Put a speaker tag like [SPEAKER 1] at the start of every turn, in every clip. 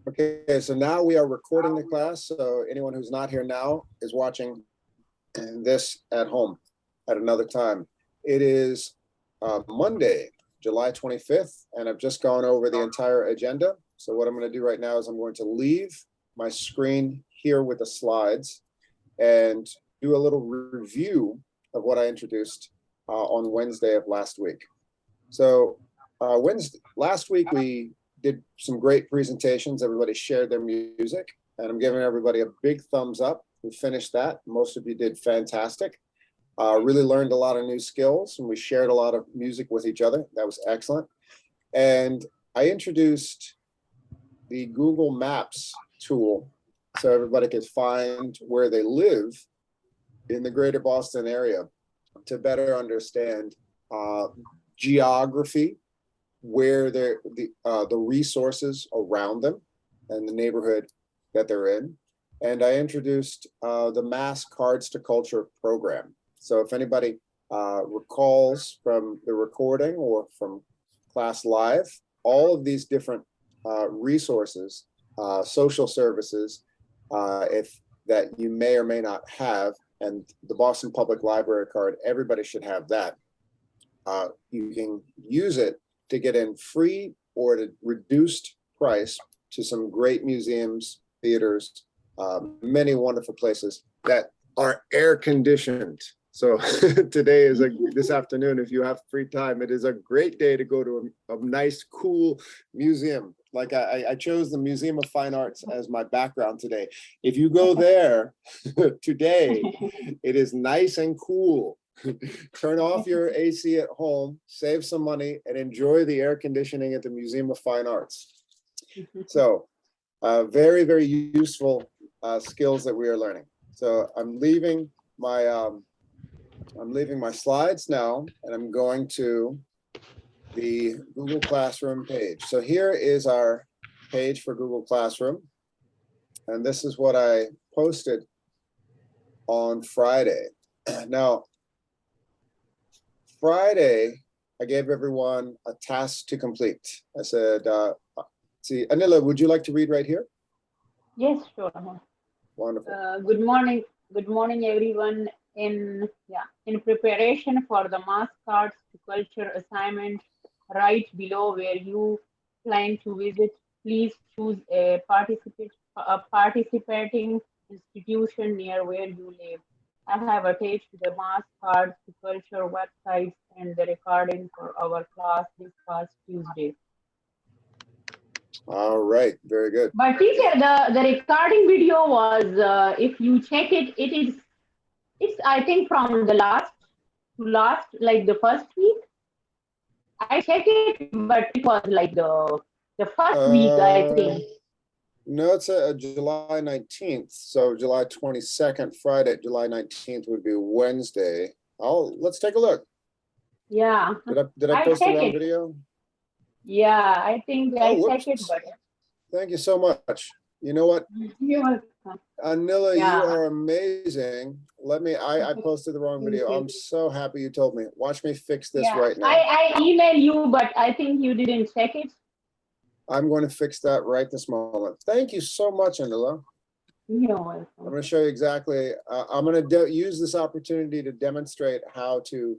[SPEAKER 1] Okay, so now we are recording the class. So anyone who's not here now is watching this at home at another time. It is Monday, July 25th, and I've just gone over the entire agenda. So what I'm going to do right now is I'm going to leave my screen here with the slides and do a little review of what I introduced on Wednesday of last week. So last week we did some great presentations. Everybody shared their music, and I'm giving everybody a big thumbs up. We finished that. Most of you did fantastic. Really learned a lot of new skills, and we shared a lot of music with each other. That was excellent. And I introduced the Google Maps tool so everybody could find where they live in the greater Boston area to better understand geography, where the resources around them and the neighborhood that they're in. And I introduced the Mass Cards to Culture program. So if anybody recalls from the recording or from class live, all of these different resources, social services, if that you may or may not have, and the Boston Public Library card, everybody should have that. You can use it to get in free or at a reduced price to some great museums, theaters, many wonderful places that are air conditioned. So today is this afternoon, if you have free time, it is a great day to go to a nice, cool museum. Like I chose the Museum of Fine Arts as my background today. If you go there today, it is nice and cool. Turn off your AC at home, save some money, and enjoy the air conditioning at the Museum of Fine Arts. So very, very useful skills that we are learning. So I'm leaving my slides now, and I'm going to the Google Classroom page. So here is our page for Google Classroom. And this is what I posted on Friday. Now, Friday, I gave everyone a task to complete. I said, see, Anila, would you like to read right here?
[SPEAKER 2] Yes, sure.
[SPEAKER 1] Wonderful.
[SPEAKER 2] Good morning, everyone. In preparation for the Mass Cards to Culture assignment, right below where you plan to visit, please choose a participating institution near where you live. I have attached the Mass Cards to Culture websites and the recording for our class this past Tuesday.
[SPEAKER 1] All right, very good.
[SPEAKER 2] But teacher, the recording video was, if you check it, it's I think from the last to last, like the first week. I checked it, but it was like the first week, I think.
[SPEAKER 1] No, it's a July 19th. So July 22nd, Friday, July 19th would be Wednesday. Let's take a look.
[SPEAKER 2] Yeah.
[SPEAKER 1] Did I post the wrong video?
[SPEAKER 2] Yeah, I think I checked it, but
[SPEAKER 1] thank you so much. You know what?
[SPEAKER 2] You're welcome.
[SPEAKER 1] Anila, you are amazing. I posted the wrong video. I'm so happy you told me. Watch me fix this right now.
[SPEAKER 2] I emailed you, but I think you didn't check it.
[SPEAKER 1] I'm going to fix that right this moment. Thank you so much, Anila.
[SPEAKER 2] You're welcome.
[SPEAKER 1] I'm going to show you exactly. I'm going to use this opportunity to demonstrate how to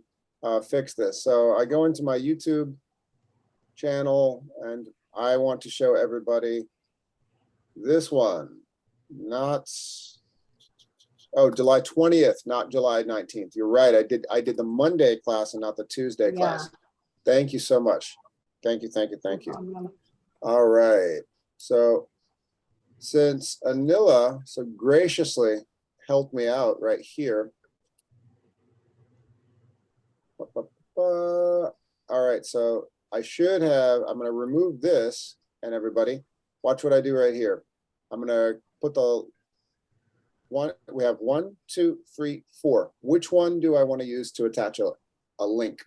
[SPEAKER 1] fix this. So I go into my YouTube channel, and I want to show everybody this one. July 20th, not July 19th. You're right. I did the Monday class and not the Tuesday class. Thank you so much. Thank you. All right. So since Anila so graciously helped me out right here. All right. So I'm going to remove this, and everybody watch what I do right here. I'm going to put we have 1, 2, 3, 4. Which one do I want to use to attach a link?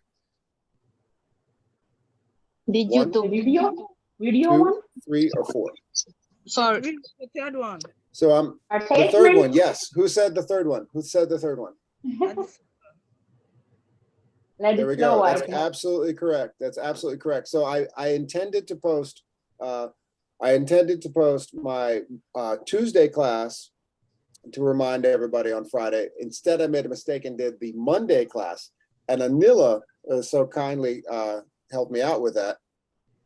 [SPEAKER 3] Did you do
[SPEAKER 2] video?
[SPEAKER 1] 2, 3, or 4?
[SPEAKER 3] Sorry.
[SPEAKER 4] The third one.
[SPEAKER 1] So the third one. Yes. Who said the third one? There we go. That's absolutely correct. So I intended to post I intended to post my Tuesday class to remind everybody on Friday. Instead, I made a mistake and did the Monday class. And Anila so kindly helped me out with that.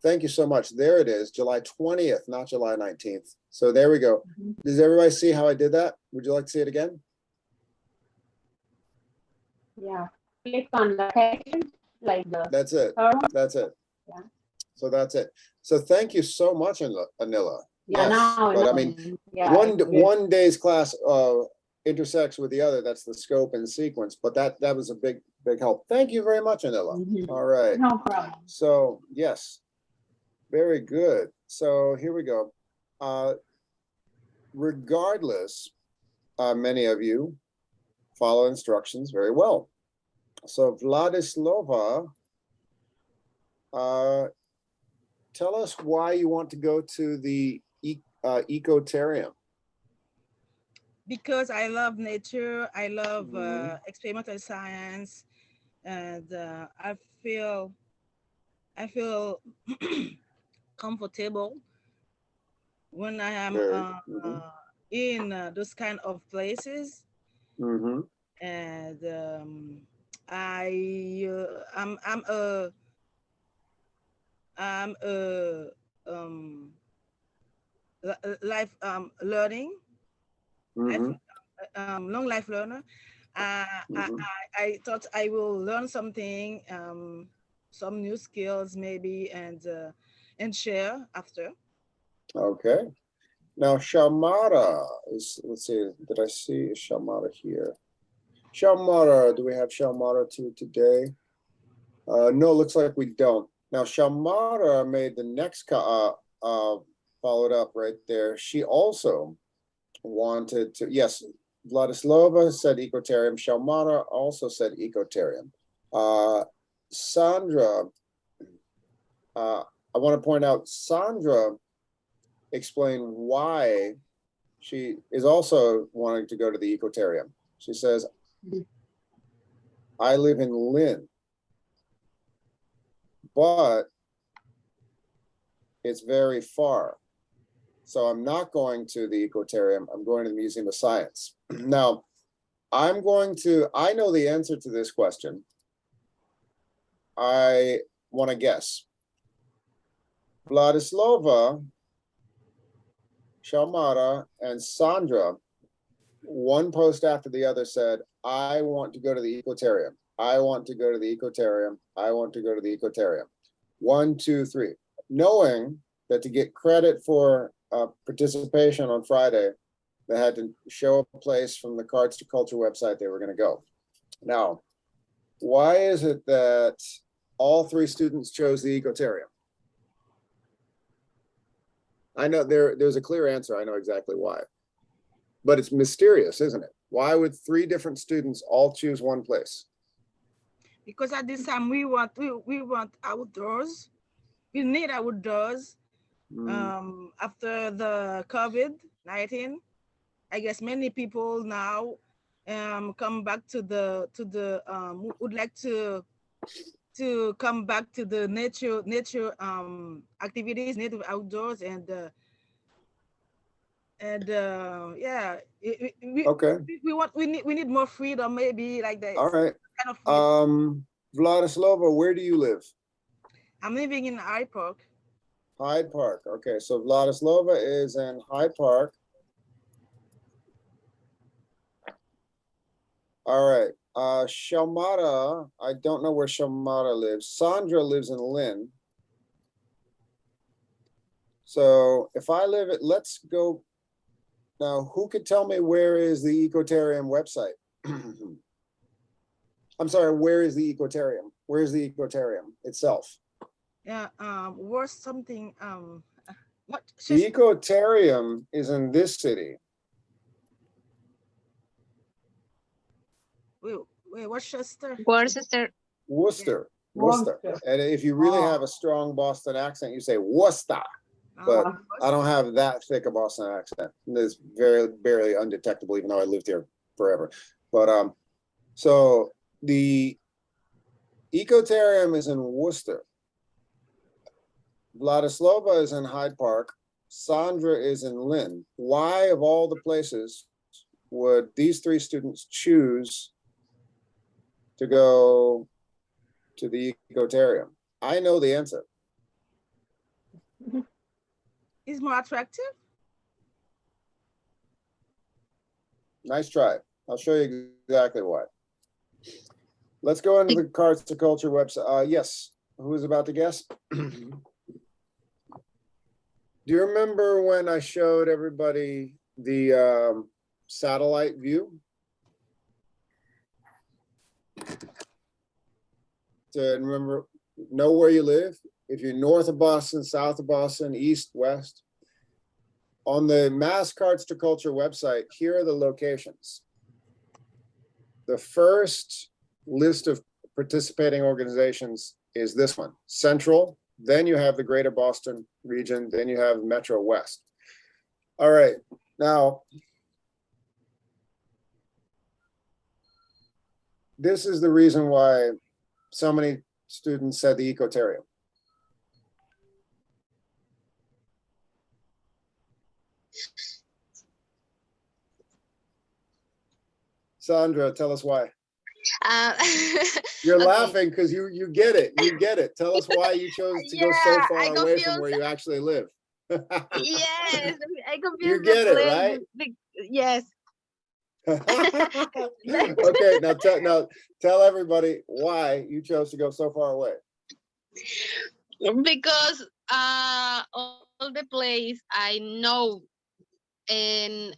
[SPEAKER 1] Thank you so much. There it is, July 20th, not July 19th. So there we go. Does everybody see how I did that? Would you like to see it again?
[SPEAKER 2] Yeah. Click on the second, like the
[SPEAKER 1] That's it.
[SPEAKER 2] third one.
[SPEAKER 1] That's it.
[SPEAKER 2] Yeah.
[SPEAKER 1] So that's it. So thank you so much, Anila.
[SPEAKER 2] Yeah,
[SPEAKER 1] Yes,
[SPEAKER 2] now,
[SPEAKER 1] but I
[SPEAKER 2] now,
[SPEAKER 1] mean,
[SPEAKER 2] yeah,
[SPEAKER 1] one
[SPEAKER 2] it's good.
[SPEAKER 1] one day's class intersects with the other. That's the scope and sequence. But that was a big help. Thank you very much, Anila.
[SPEAKER 2] Mhm.
[SPEAKER 1] All right.
[SPEAKER 2] No problem.
[SPEAKER 1] So yes, very good. So here we go. Regardless, many of you follow instructions very well. So Vladislava, tell us why you want to go to the Ecotarium.
[SPEAKER 4] Because I love nature, I love
[SPEAKER 1] Mhm.
[SPEAKER 4] experimental science, and I feel comfortable when I am in those kind of places.
[SPEAKER 1] Mm-hmm.
[SPEAKER 4] And I'm a life learning,
[SPEAKER 1] Mm-hmm.
[SPEAKER 4] long life learner. I thought I will learn something, some new skills maybe, and share after.
[SPEAKER 1] Okay. Now Shamara is, let's see, did I see Shamara here? Shamara, do we have Shamara today? No, looks like we don't. Now Shamara made the next followed up right there. She also wanted to, yes, Vladislava said Ecotarium. Shamara also said Ecotarium. Sandra, I want to point out, Sandra explained why she is also wanting to go to the Ecotarium. She says, I live in Lynn, but it's very far. So I'm not going to the Ecotarium. I'm going to the Museum of Science. Now, I know the answer to this question. I want to guess. Vladislava, Shamara, and Sandra, one post after the other said, I want to go to the Ecotarium. I want to go to the Ecotarium. I want to go to the Ecotarium. 1, 2, 3. Knowing that to get credit for participation on Friday, they had to show a place from the Cards to Culture website they were going to go. Now, why is it that all 3 students chose the Ecotarium? I know there's a clear answer. I know exactly why. But it's mysterious, isn't it? Why would 3 different students all choose one place?
[SPEAKER 4] Because at this time we want outdoors. We need outdoors. After the COVID-19, I guess many people now come back to the would like to come back to the nature activities, native outdoors, and yeah,
[SPEAKER 1] Okay.
[SPEAKER 4] we need more freedom, maybe like that.
[SPEAKER 1] All right.
[SPEAKER 4] Kind of freedom.
[SPEAKER 1] Vladislava, where do you live?
[SPEAKER 4] I'm living in Hyde Park.
[SPEAKER 1] Hyde Park. Okay, so Vladislava is in Hyde Park. All right. Shamara, I don't know where Shamara lives. Sandra lives in Lynn. So if I live at, let's go. Now, who could tell me where is the Ecotarium website? I'm sorry, where is the Ecotarium? Where is the Ecotarium itself?
[SPEAKER 4] Yeah, worth something. What?
[SPEAKER 1] The Ecotarium is in this city.
[SPEAKER 4] Wait, Worcester.
[SPEAKER 3] Worcester.
[SPEAKER 1] Worcester. Worcester. And if you really have a strong Boston accent, you say Worcester. But I don't have that thick a Boston accent. It's very barely undetectable, even though I lived here forever. But so the Ecotarium is in Worcester. Vladislava is in Hyde Park. Sandra is in Lynn. Why, of all the places, would these three students choose to go to the Ecotarium? I know the answer.
[SPEAKER 4] It's more attractive.
[SPEAKER 1] Nice try. I'll show you exactly why. Let's go into the Cards to Culture website. Yes, who is about to guess? Do you remember when I showed everybody the satellite view? To know where you live. If you're north of Boston, south of Boston, east, west. On the Mass Cards to Culture website, here are the locations. The first list of participating organizations is this one, Central. Then you have the Greater Boston region. Then you have Metro West. All right, now, this is the reason why so many students said the Ecotarium. Sandra, tell us why. You're
[SPEAKER 3] Okay.
[SPEAKER 1] laughing because you get it. You get it. Tell us why you chose to go so
[SPEAKER 3] Yeah,
[SPEAKER 1] far
[SPEAKER 3] I
[SPEAKER 1] away from
[SPEAKER 3] confused.
[SPEAKER 1] where you actually live.
[SPEAKER 3] Yes, I confused
[SPEAKER 1] You
[SPEAKER 3] the
[SPEAKER 1] get it,
[SPEAKER 3] place.
[SPEAKER 1] right?
[SPEAKER 3] Yes.
[SPEAKER 1] Okay, now tell everybody why you chose to go so far away.
[SPEAKER 3] Because all the place I know, and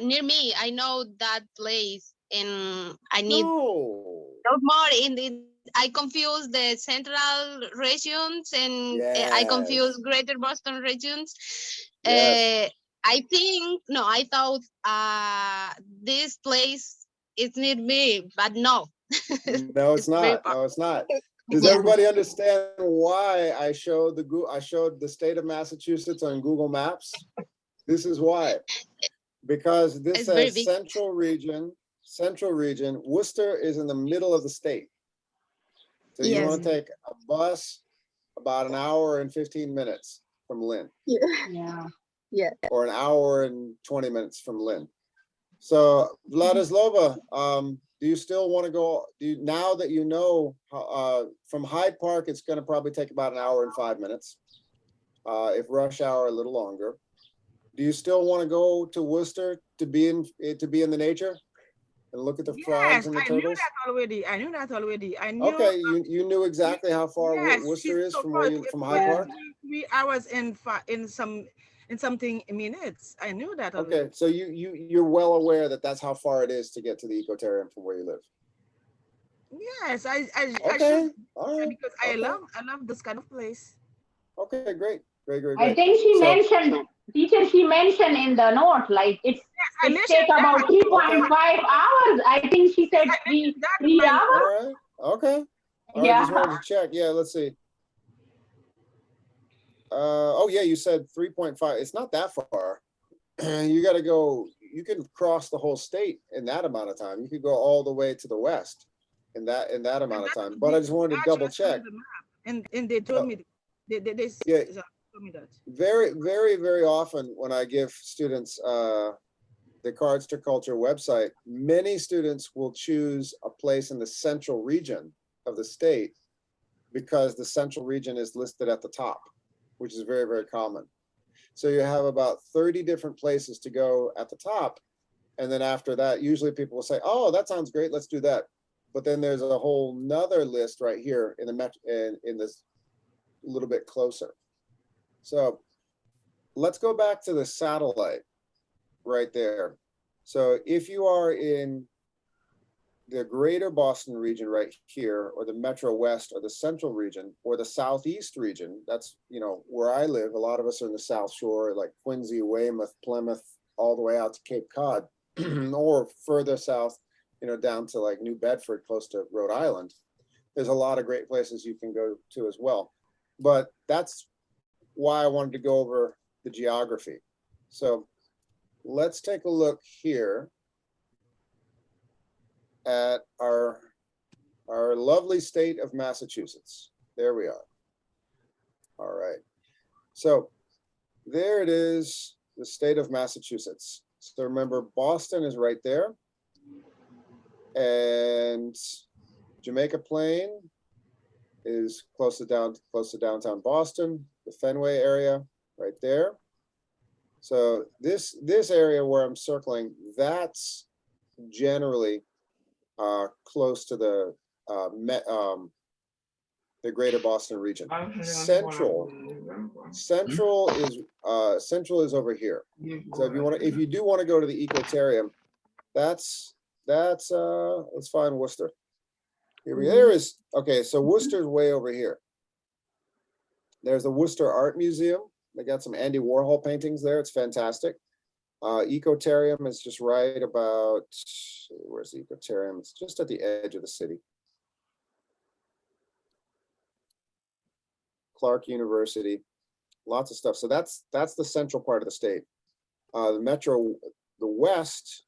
[SPEAKER 3] near me I know that place, and I need
[SPEAKER 1] No.
[SPEAKER 3] more in the. I confuse the central regions, and I confuse
[SPEAKER 1] Yes.
[SPEAKER 3] greater Boston regions.
[SPEAKER 1] Yes.
[SPEAKER 3] I think no, I thought this place is near me, but no.
[SPEAKER 1] No, it's
[SPEAKER 3] It's very
[SPEAKER 1] not.
[SPEAKER 3] far.
[SPEAKER 1] No, it's not. Does
[SPEAKER 3] Yeah.
[SPEAKER 1] everybody understand why I showed the state of Massachusetts on Google Maps? This is why. Because this
[SPEAKER 3] It's very
[SPEAKER 1] says
[SPEAKER 3] big.
[SPEAKER 1] central region. Worcester is in the middle of the state. So you
[SPEAKER 3] Yes.
[SPEAKER 1] want to take a bus about an hour and 15 minutes from Lynn,
[SPEAKER 2] Yeah.
[SPEAKER 3] Yeah.
[SPEAKER 1] or an hour and 20 minutes from Lynn. So Vladislava, do you still want to go? Now that you know from Hyde Park, it's going to probably take about an hour and 5 minutes. If rush hour, a little longer. Do you still want to go to Worcester to be in the nature and look at the frogs
[SPEAKER 4] Yes,
[SPEAKER 1] and the
[SPEAKER 4] I knew
[SPEAKER 1] turtles?
[SPEAKER 4] that already. I knew that already. I knew.
[SPEAKER 1] Okay, you knew exactly how far
[SPEAKER 4] Yes,
[SPEAKER 1] Worcester
[SPEAKER 4] it's
[SPEAKER 1] is
[SPEAKER 4] so
[SPEAKER 1] from
[SPEAKER 4] far.
[SPEAKER 1] from Hyde
[SPEAKER 2] Yeah.
[SPEAKER 1] Park?
[SPEAKER 4] 3 hours in something minutes. I knew that already.
[SPEAKER 1] Okay, so you're well aware that that's how far it is to get to the Ecotarium from where you live.
[SPEAKER 4] Yes, I
[SPEAKER 1] Okay,
[SPEAKER 4] should,
[SPEAKER 1] all right.
[SPEAKER 4] because
[SPEAKER 1] Okay.
[SPEAKER 4] I love this kind of place.
[SPEAKER 1] Okay, great.
[SPEAKER 2] I think she mentioned, teacher, she mentioned in the note, like
[SPEAKER 4] I
[SPEAKER 2] it's
[SPEAKER 4] listened
[SPEAKER 2] take about
[SPEAKER 4] that.
[SPEAKER 2] 3.5 hours. I think she said
[SPEAKER 4] I
[SPEAKER 2] three
[SPEAKER 4] listened that in
[SPEAKER 2] three
[SPEAKER 4] my
[SPEAKER 2] hours.
[SPEAKER 1] All right. Okay. All right. Just
[SPEAKER 2] Yeah.
[SPEAKER 1] wanted to check. Yeah. Let's see. Oh yeah, you said 3.5. It's not that far. You got to go. You can cross the whole state in that amount of time. You could go all the way to the west in that amount of time. But I just wanted to double check.
[SPEAKER 4] And they told me they
[SPEAKER 1] Yeah.
[SPEAKER 4] told me that.
[SPEAKER 1] Very, very, very often when I give students the Cards to Culture website, many students will choose a place in the central region of the state because the central region is listed at the top, which is very, very common. So you have about 30 different places to go at the top. And then after that, usually people will say, oh, that sounds great, let's do that. But then there's a whole nother list right here in this a little bit closer. So let's go back to the satellite right there. So if you are in the greater Boston region right here, or the Metro West, or the central region, or the Southeast region, that's, where I live. A lot of us are in the South Shore, like Quincy, Weymouth, Plymouth, all the way out to Cape Cod, or further south, down to like New Bedford, close to Rhode Island. There's a lot of great places you can go to as well. But that's why I wanted to go over the geography. So let's take a look here at our lovely state of Massachusetts. There we are. All right. So there it is, the state of Massachusetts. So remember, Boston is right there. And Jamaica Plain is close to downtown Boston, the Fenway area right there. So this area where I'm circling, that's generally close to the greater Boston region. Central is over here. So if you do want to go to the Ecotarium, let's find Worcester. There is, okay, so Worcester's way over here. There's the Worcester Art Museum. They got some Andy Warhol paintings there. It's fantastic. Ecotarium is just right about, where's the Ecotarium? It's just at the edge of the city. Clark University, lots of stuff. So that's the central part of the state. The metro, the west,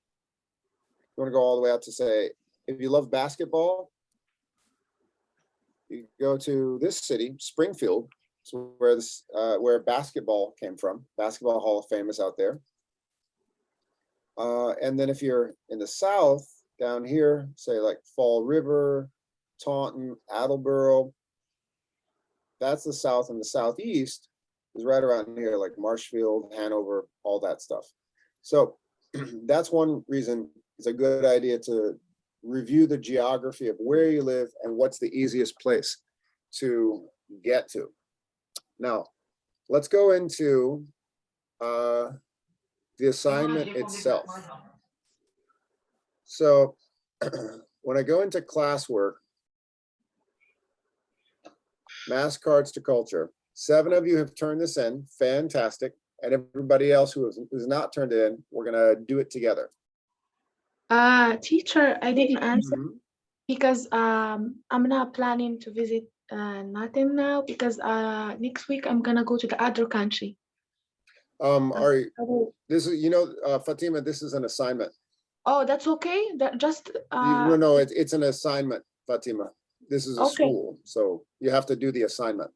[SPEAKER 1] you want to go all the way out to, say, if you love basketball, you go to this city, Springfield, where basketball came from. Basketball Hall of Fame is out there. And then if you're in the south, down here, say like Fall River, Taunton, Attleboro, that's the south, and the southeast is right around here, like Marshfield, Hanover, all that stuff. So that's one reason it's a good idea to review the geography of where you live and what's the easiest place to get to. Now, let's go into the assignment itself. So when I go into classwork, Mass Cards to Culture, 7 of you have turned this in, fantastic. And everybody else who's not turned it in, we're gonna do it together.
[SPEAKER 5] Teacher, I didn't answer because I'm not planning to visit nothing now because next week I'm gonna go to the other country.
[SPEAKER 1] This is, Fatima, this is an assignment.
[SPEAKER 5] Oh, that's okay. That just
[SPEAKER 1] no, it's an assignment, Fatima. This is a school, so you have to do the assignment.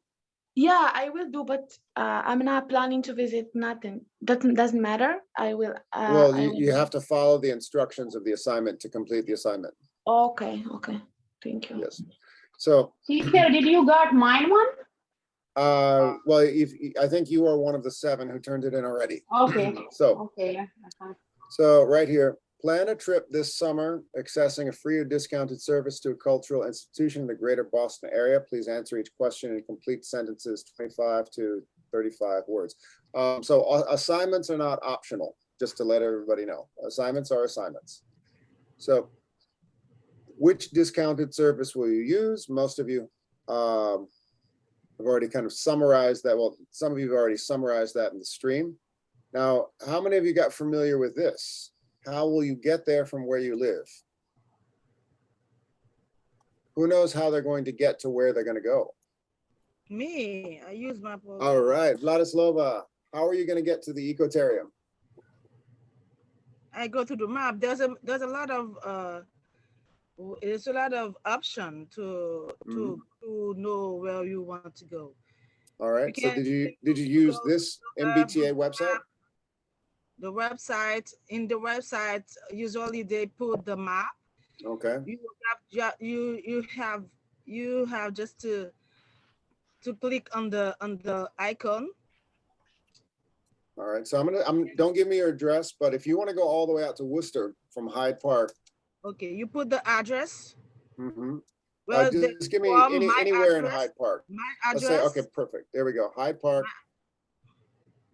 [SPEAKER 5] Yeah, I will do, but I'm not planning to visit nothing. Doesn't matter. I will.
[SPEAKER 1] Well, you have to follow the instructions of the assignment to complete the assignment.
[SPEAKER 5] Okay. Thank you.
[SPEAKER 1] Yes. So.
[SPEAKER 2] Teacher, did you got mine one?
[SPEAKER 1] Well, I think you are one of the 7 who turned it in already.
[SPEAKER 2] Okay.
[SPEAKER 1] So.
[SPEAKER 2] Okay. Yeah.
[SPEAKER 1] So right here. Plan a trip this summer, accessing a free or discounted service to a cultural institution in the greater Boston area. Please answer each question in complete sentences, 25 to 35 words. So assignments are not optional, just to let everybody know. Assignments are assignments. So which discounted service will you use? Most of you have already kind of summarized that. Well, some of you have already summarized that in the stream. Now, how many of you got familiar with this? How will you get there from where you live? Who knows how they're going to get to where they're going to go?
[SPEAKER 4] Me, I use my phone.
[SPEAKER 1] All right, Vladislava, how are you going to get to the Ecotarium?
[SPEAKER 4] I go to the map. There's a lot of option to know where you want to go.
[SPEAKER 1] All right. So did you use this MBTA website?
[SPEAKER 4] The website, usually they put the map.
[SPEAKER 1] Okay.
[SPEAKER 4] You have just to click on the icon.
[SPEAKER 1] All right. So don't give me your address, but if you want to go all the way out to Worcester from Hyde Park.
[SPEAKER 4] Okay, you put the address.
[SPEAKER 1] Mm-hmm.
[SPEAKER 4] Well,
[SPEAKER 1] just give me anywhere in Hyde Park.
[SPEAKER 4] My address.
[SPEAKER 1] Let's say, okay, perfect. There we go. Hyde Park.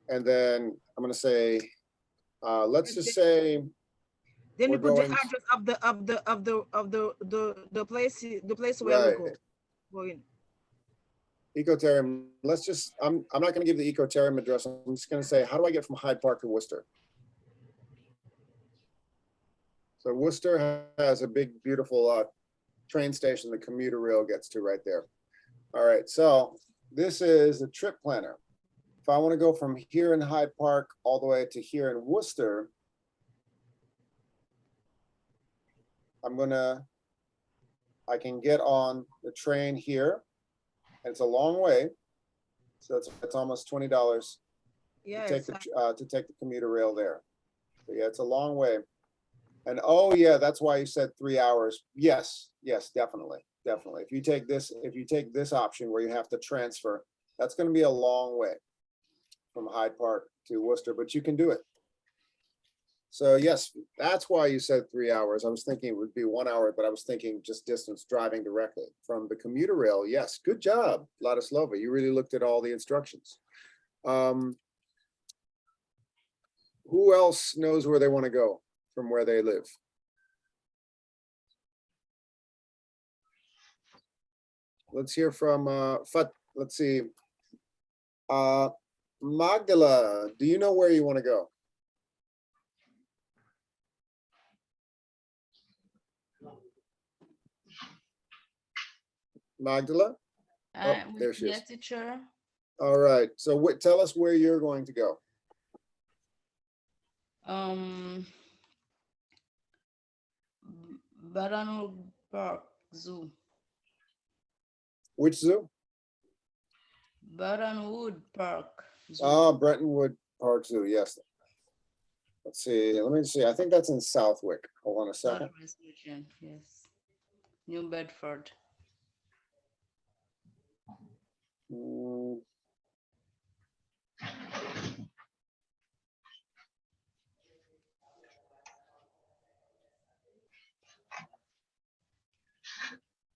[SPEAKER 1] And then I'm going to say, let's just say.
[SPEAKER 4] Then you put the address of the place where we go.
[SPEAKER 1] Ecotarium. Let's just. I'm not going to give the Ecotarium address. I'm just going to say, how do I get from Hyde Park to Worcester? So Worcester has a big, beautiful train station. The commuter rail gets to right there. All right. So this is a trip planner. If I want to go from here in Hyde Park all the way to here in Worcester, I can get on the train here. And it's a long way. So it's almost $20
[SPEAKER 4] Yeah,
[SPEAKER 1] to take the commuter rail there. But yeah, it's a long way. And oh yeah, that's why you said 3 hours. Yes, definitely. If you take this option where you have to transfer, that's going to be a long way from Hyde Park to Worcester, but you can do it. So yes, that's why you said 3 hours. I was thinking it would be 1 hour, but I was thinking just distance driving directly from the commuter rail. Yes, good job, Ladislava. You really looked at all the instructions. Who else knows where they want to go from where they live? Let's hear from let's see. Magdala, do you know where you want to go? Magdala? Oh, there she is.
[SPEAKER 4] Yes, teacher.
[SPEAKER 1] All right. So tell us where you're going to go.
[SPEAKER 4] Baranwood Park Zoo.
[SPEAKER 1] Which zoo?
[SPEAKER 4] Baranwood Park Zoo.
[SPEAKER 1] Ah, Brettonwood Park Zoo. Yes. Let's see. Let me see. I think that's in Southwick. Hold on a second.
[SPEAKER 4] Southwest region, yes. New Bedford.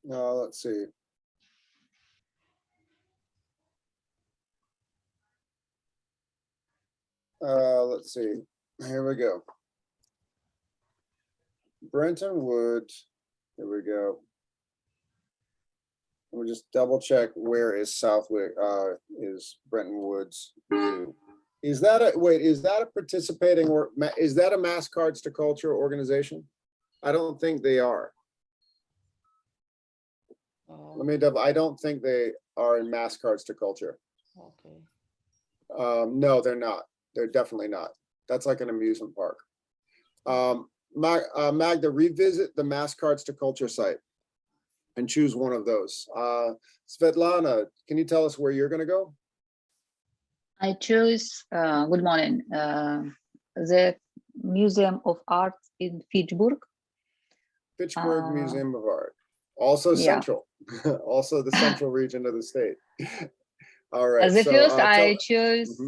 [SPEAKER 1] Let's see. Let's see. Here we go. Brentonwood. Here we go. We'll just double check where is Southwick, is Brenton Woods Zoo. Is that a participating or is that a Mass Cards to Culture organization? I don't think they are. I don't think they are in Mass Cards to Culture.
[SPEAKER 4] Okay.
[SPEAKER 1] No, they're not. They're definitely not. That's like an amusement park. Magda, revisit the Mass Cards to Culture site and choose one of those. Svetlana, can you tell us where you're going to go?
[SPEAKER 6] I choose, good morning, the Museum of Art in Fitchburg.
[SPEAKER 1] Fitchburg Museum of Art. Also
[SPEAKER 6] yeah.
[SPEAKER 1] Central, also the central region of the state. All right.
[SPEAKER 6] The first I chose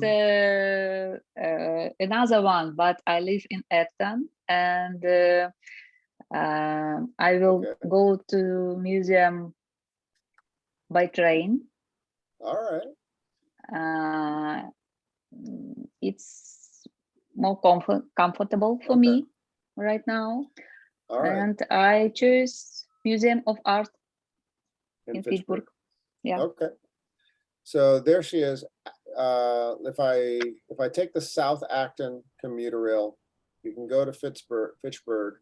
[SPEAKER 6] another one, but I live in Acton, and I will go to museum by train.
[SPEAKER 1] All
[SPEAKER 6] right. It's more comfortable for me right now.
[SPEAKER 1] All right.
[SPEAKER 6] And I choose Museum of Art in Fitchburg. Yeah.
[SPEAKER 1] Okay. So there she is. If I take the South Acton commuter rail, you can go to Fitchburg.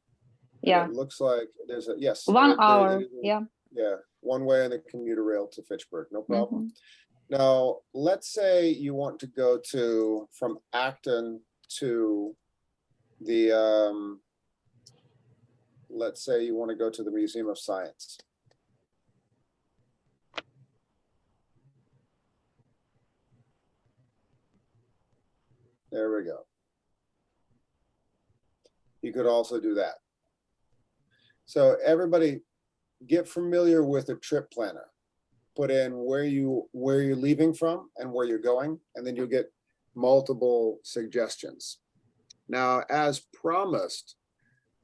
[SPEAKER 6] Yeah.
[SPEAKER 1] It looks like there's a
[SPEAKER 6] 1 hour. Yeah.
[SPEAKER 1] Yeah. One way on the commuter rail to Fitchburg. No problem. Now, let's say you want to go from Acton to the, let's say you want to go to the Museum of Science. There we go. You could also do that. So everybody get familiar with a trip planner. Put in where you're leaving from and where you're going, and then you'll get multiple suggestions. Now, as promised,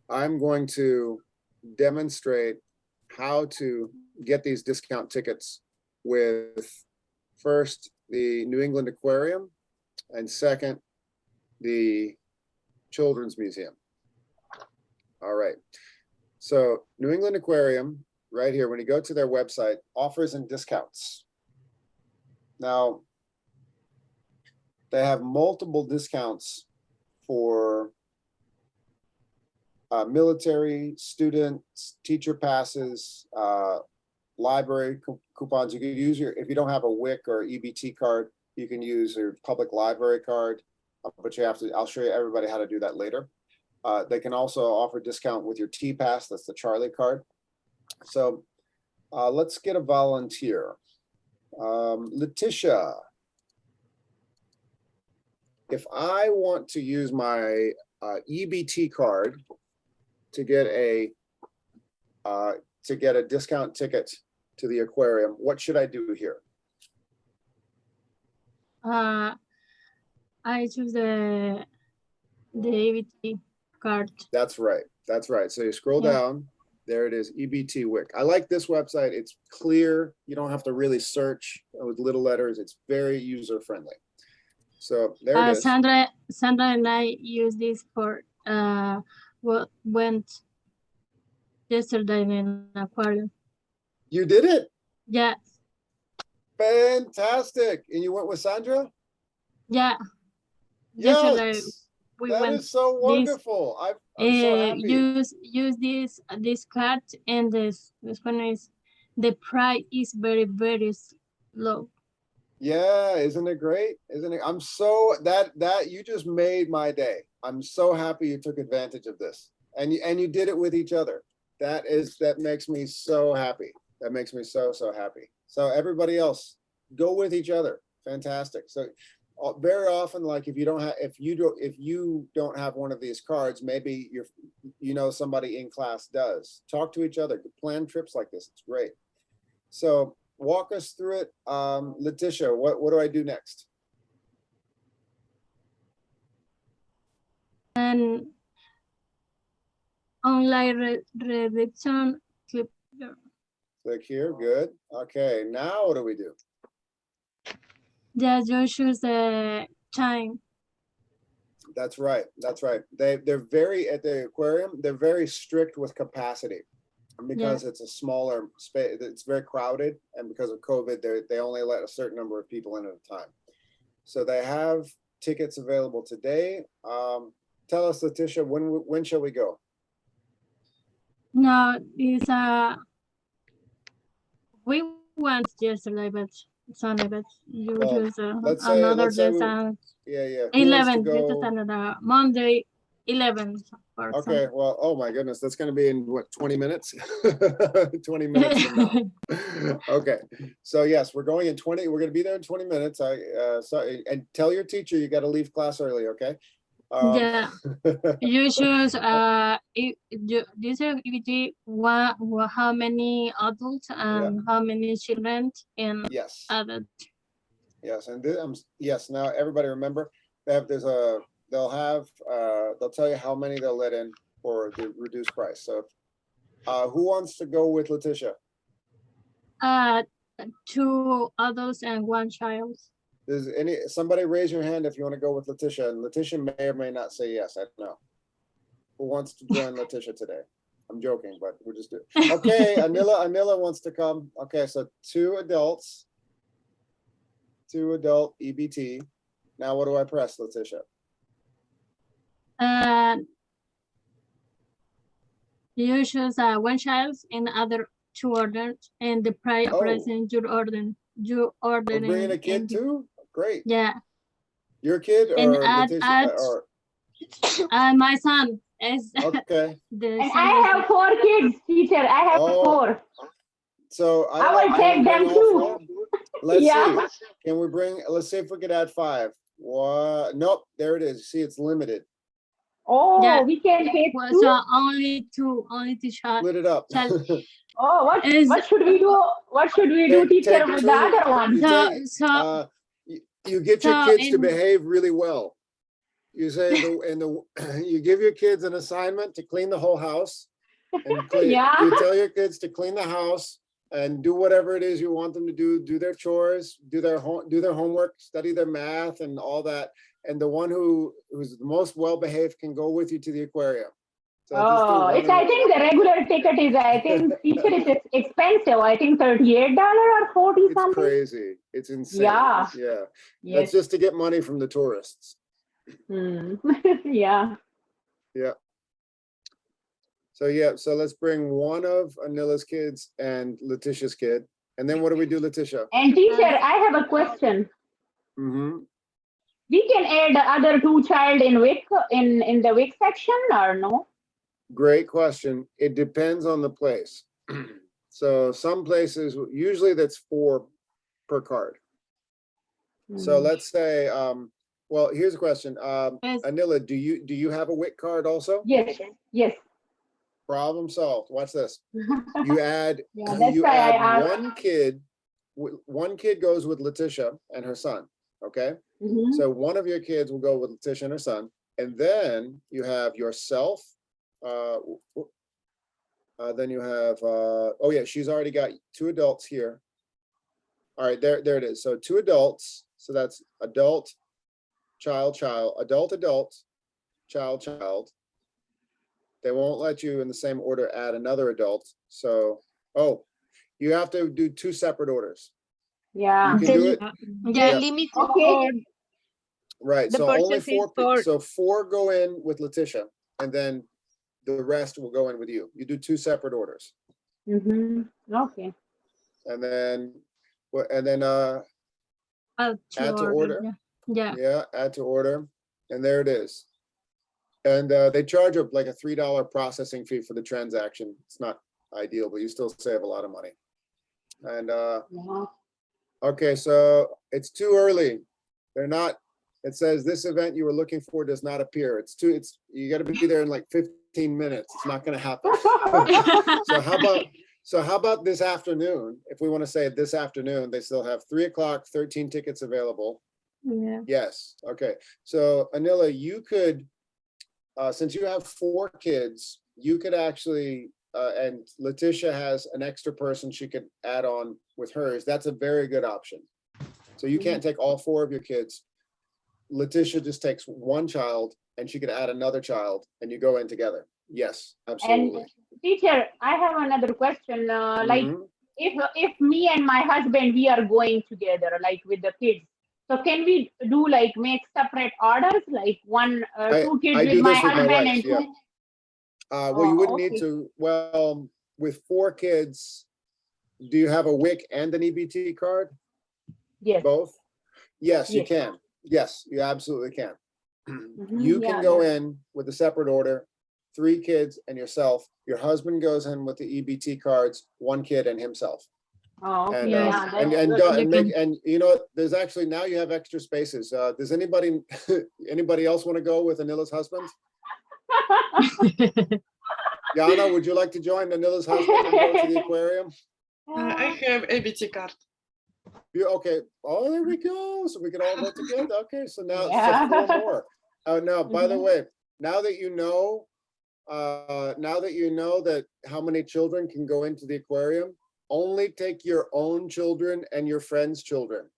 [SPEAKER 1] I'm going to demonstrate how to get these discount tickets with first the New England Aquarium and second the Children's Museum. All right. So New England Aquarium, right here, when you go to their website, offers and discounts. Now, they have multiple discounts for military, students, teacher passes, library coupons. You can use if you don't have a WIC or EBT card, you can use your public library card, but I'll show you everybody how to do that later. They can also offer discount with your T-Pass, that's the Charlie card. So let's get a volunteer. Letitia. if I want to use my EBT card to get a discount ticket to the aquarium, what should I do here?
[SPEAKER 7] I choose the EBT card.
[SPEAKER 1] That's right. That's right. So you scroll down. There it is, EBT WIC. I like this website. It's clear. You don't have to really search with little letters. It's very user friendly. So there it is.
[SPEAKER 7] Sandra and I use this for went yesterday in aquarium.
[SPEAKER 1] You did it?
[SPEAKER 7] Yeah.
[SPEAKER 1] Fantastic. And you went with Sandra?
[SPEAKER 7] Yeah. Yesterday
[SPEAKER 1] Yes.
[SPEAKER 7] we
[SPEAKER 1] That
[SPEAKER 7] went.
[SPEAKER 1] is so wonderful. I'm so happy.
[SPEAKER 7] Use this card, and this one is the price is very low.
[SPEAKER 1] Yeah, isn't it great? Isn't it? I'm so that you just made my day. I'm so happy you took advantage of this, and you did it with each other. That makes me so happy. That makes me so happy. So everybody else, go with each other. Fantastic. So very often, like if you don't have one of these cards, maybe somebody in class does. Talk to each other. Plan trips like this. It's great. So walk us through it. Letitia, what do I do next?
[SPEAKER 7] And online reduction, click here.
[SPEAKER 1] Click here. Good. Okay. Now what do we do?
[SPEAKER 7] Yeah, you choose the time.
[SPEAKER 1] That's right. That's right. They're very at the aquarium. They're very strict with capacity, because it's a smaller space. It's very crowded, and because of COVID, they only let a certain number of people in at a time. So they have tickets available today. Tell us, Letitia, when shall we go?
[SPEAKER 7] No, it's we went yesterday, but Sunday, but you choose another day.
[SPEAKER 1] Yeah.
[SPEAKER 7] 11. This is another Monday, 11.
[SPEAKER 1] Okay. Well, oh my goodness, that's going to be in what, 20 minutes? 20 minutes from now. Okay. So yes, we're going in 20. We're going to be there in 20 minutes. Sorry, and tell your teacher you got to leave class early. Okay.
[SPEAKER 7] Yeah. You choose this activity. How many adults and how many children and adults?
[SPEAKER 1] Yes, and yes. Now everybody remember they'll tell you how many they'll let in for the reduced price. So, who wants to go with Letitia?
[SPEAKER 7] 2 adults and 1 child.
[SPEAKER 1] Does somebody raise your hand if you want to go with Letitia? And Letitia may or may not say yes. I don't know. Who wants to join Letitia today? I'm joking, but we're just doing. Okay, Anila wants to come. Okay, so 2 adults. 2 adult EBT. Now what do I press, Letitia?
[SPEAKER 7] You choose 1 child and other 2 orders, and the price present your order. You order.
[SPEAKER 1] We're bringing a kid too? Great.
[SPEAKER 7] Yeah.
[SPEAKER 1] Your kid or
[SPEAKER 7] and
[SPEAKER 1] Letitia? Or
[SPEAKER 7] my son is
[SPEAKER 1] okay.
[SPEAKER 2] And I have 4 kids, teacher. I have 4.
[SPEAKER 1] So
[SPEAKER 2] I will take them too.
[SPEAKER 1] Let's see. Can we bring? Let's see if we could add 5. What? Nope. There it is. See, it's limited.
[SPEAKER 2] Oh, yeah. We can take 2.
[SPEAKER 7] So only 2 shots.
[SPEAKER 1] Split it up.
[SPEAKER 2] Oh, what should we do? What should we do, teacher, with the other one?
[SPEAKER 1] You get your kids to behave really well. You say you give your kids an assignment to clean the whole house. And you tell your kids to clean the house and do whatever it is you want them to do their chores, do their homework, study their math and all that. And the one who's the most well-behaved can go with you to the aquarium. So
[SPEAKER 2] I think the regular ticket is, teacher, it's expensive. I think $38 or 40
[SPEAKER 1] it's
[SPEAKER 2] something.
[SPEAKER 1] Crazy. It's insane.
[SPEAKER 2] Yeah.
[SPEAKER 1] Yeah. Yes. That's just to get money from the tourists.
[SPEAKER 2] Yeah.
[SPEAKER 1] Yeah. So let's bring one of Anila's kids and Letitia's kid. And then what do we do, Letitia?
[SPEAKER 2] And teacher, I have a question. We can add the other 2 child in WIC in the WIC section or no?
[SPEAKER 1] Great question. It depends on the place. So some places, usually that's 4 per card. So let's say Well, here's a question.
[SPEAKER 7] Yes.
[SPEAKER 1] Anila, do you have a WIC card also?
[SPEAKER 2] Yes, yes.
[SPEAKER 1] Problem solved. Watch this. You add
[SPEAKER 2] Yeah, that's
[SPEAKER 1] you
[SPEAKER 2] why I
[SPEAKER 1] add
[SPEAKER 2] asked.
[SPEAKER 1] one kid goes with Letitia and her son. Okay.
[SPEAKER 2] Mhm.
[SPEAKER 1] So one of your kids will go with Letitia and her son, and then you have yourself. Then you have. Oh yeah, she's already got 2 adults here. All right, there it is. So 2 adults. So that's adult, child, adult, child. They won't let you in the same order add another adult. So, oh, you have to do 2 separate orders.
[SPEAKER 2] Yeah.
[SPEAKER 1] You can do it.
[SPEAKER 3] The
[SPEAKER 1] Yeah.
[SPEAKER 3] limit
[SPEAKER 2] Okay.
[SPEAKER 3] for
[SPEAKER 1] Right.
[SPEAKER 3] The
[SPEAKER 1] So only
[SPEAKER 3] purchase is
[SPEAKER 1] 4
[SPEAKER 3] for-
[SPEAKER 1] so 4 go in with Letitia, and then the rest will go in with you. You do 2 separate orders.
[SPEAKER 2] Mm-hmm. Okay.
[SPEAKER 1] And then
[SPEAKER 7] Add
[SPEAKER 1] add to order.
[SPEAKER 7] Yeah.
[SPEAKER 1] Yeah, add to order. And there it is. And they charge like a $3 processing fee for the transaction. It's not ideal, but you still save a lot of money. And
[SPEAKER 2] Yeah.
[SPEAKER 1] okay, so it's too early. They're not, it says this event you were looking for does not appear. You gotta be there in like 15 minutes. It's not gonna happen. So how about this afternoon? If we want to say this afternoon, they still have 3 o'clock, 13 tickets available.
[SPEAKER 7] Yeah.
[SPEAKER 1] Yes, okay. So Anila, you could, since you have 4 kids, you could actually, and Letitia has an extra person she could add on with hers. That's a very good option. So you can't take all 4 of your kids. Letitia just takes 1 child and she could add another child and you go in together. Yes, absolutely.
[SPEAKER 2] And teacher, I have another question. Like,
[SPEAKER 1] Mhm.
[SPEAKER 2] if me and my husband we are going together, like with the kids, so can we do like make separate orders, like 2 kids
[SPEAKER 1] I
[SPEAKER 2] with
[SPEAKER 1] do
[SPEAKER 2] my
[SPEAKER 1] this with my
[SPEAKER 2] husband
[SPEAKER 1] wife,
[SPEAKER 2] and 2?
[SPEAKER 1] yeah. Well, you wouldn't need
[SPEAKER 2] Okay.
[SPEAKER 1] to. Well, with 4 kids, do you have a WIC and an EBT card?
[SPEAKER 2] Yes.
[SPEAKER 1] Both? Yes, you
[SPEAKER 2] Yes.
[SPEAKER 1] can. Yes, you absolutely can.
[SPEAKER 2] Mhm,
[SPEAKER 1] You can
[SPEAKER 2] yeah,
[SPEAKER 1] go
[SPEAKER 2] yeah.
[SPEAKER 1] in with a separate order, 3 kids and yourself. Your husband goes in with the EBT cards, 1 kid and himself.
[SPEAKER 2] Oh, okay.
[SPEAKER 1] And
[SPEAKER 7] Yes.
[SPEAKER 2] Yeah,
[SPEAKER 1] and
[SPEAKER 2] that's
[SPEAKER 1] and,
[SPEAKER 2] good.
[SPEAKER 1] and make and you know there's actually now you have extra spaces. Does anybody else want to go with Anila's husband? Yana, would you like to join Anila's husband and go to the aquarium?
[SPEAKER 8] I have ABT card.
[SPEAKER 1] Okay. Oh, there we go. So we can all go together. Okay. So now
[SPEAKER 2] Yeah.
[SPEAKER 1] so 4 more. Now, by the
[SPEAKER 2] Mhm.
[SPEAKER 1] way, now that you know that how many children can go into the aquarium, only take your own children and your friends' children.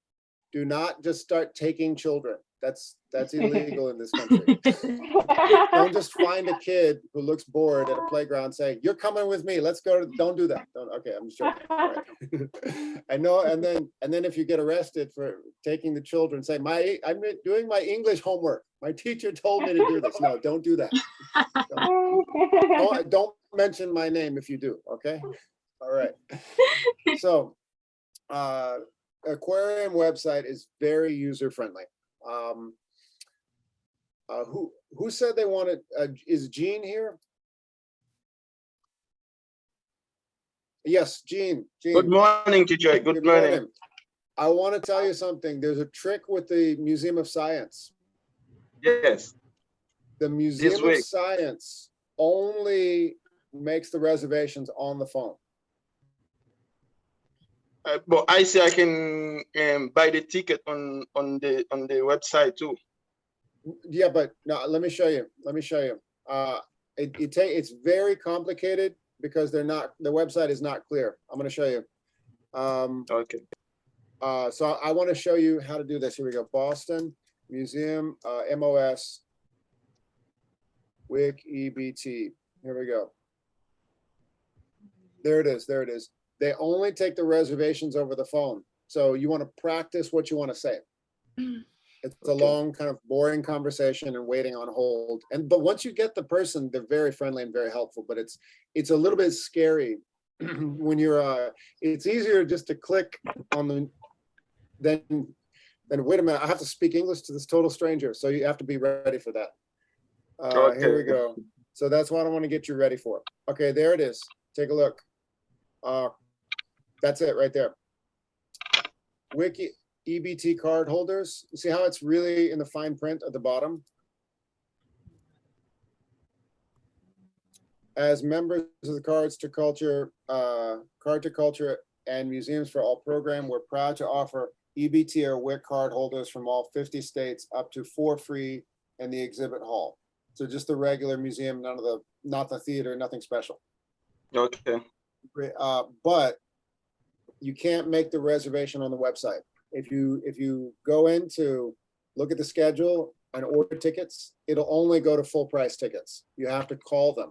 [SPEAKER 1] Do not just start taking children. That's illegal in this country. Don't just find a kid who looks bored at a playground saying, "You're coming with me. Let's go." Don't do that. Okay, I'm just joking. All right. I know. And then if you get arrested for taking the children, say, I'm doing my English homework. My teacher told me to do this. No, don't do that. Don't mention my name if you do. Okay. All right. So, aquarium website is very user friendly. Who said they wanted? Is Jean here? Yes, Jean.
[SPEAKER 9] Good morning, teacher. Good morning.
[SPEAKER 1] I want to tell you something. There's a trick with the Museum of Science.
[SPEAKER 9] Yes.
[SPEAKER 1] The Museum of Science only makes the reservations on the phone.
[SPEAKER 9] But I see I can buy the ticket on the website too.
[SPEAKER 1] Yeah, but no, let me show you. It's very complicated because the website is not clear. I'm going to show you.
[SPEAKER 9] Okay.
[SPEAKER 1] So I want to show you how to do this. Here we go. Boston Museum, MOS, WIC EBT. Here we go. There it is. There it is. They only take the reservations over the phone. So you want to practice what you want to say. It's a long, kind of boring conversation and waiting on hold. But once you get the person, they're very friendly and very helpful. But it's a little bit scary when you're. It's easier just to click on the. Then wait a minute. I have to speak English to this total stranger, so you have to be ready for that.
[SPEAKER 9] Okay.
[SPEAKER 1] Here we go. So that's what I want to get you ready for. Okay, there it is. Take a look. That's it right there. EBT card holders, you see how it's really in the fine print at the bottom? As members of the Cards to Culture, Card to Culture and Museums for All program, we're proud to offer EBT or WIC card holders from all 50 states up to 4 free in the exhibit hall. So just the regular museum, none of the, not the theater, nothing special.
[SPEAKER 9] Okay.
[SPEAKER 1] But you can't make the reservation on the website. If you go in to look at the schedule and order tickets, it'll only go to full price tickets. You have to call them.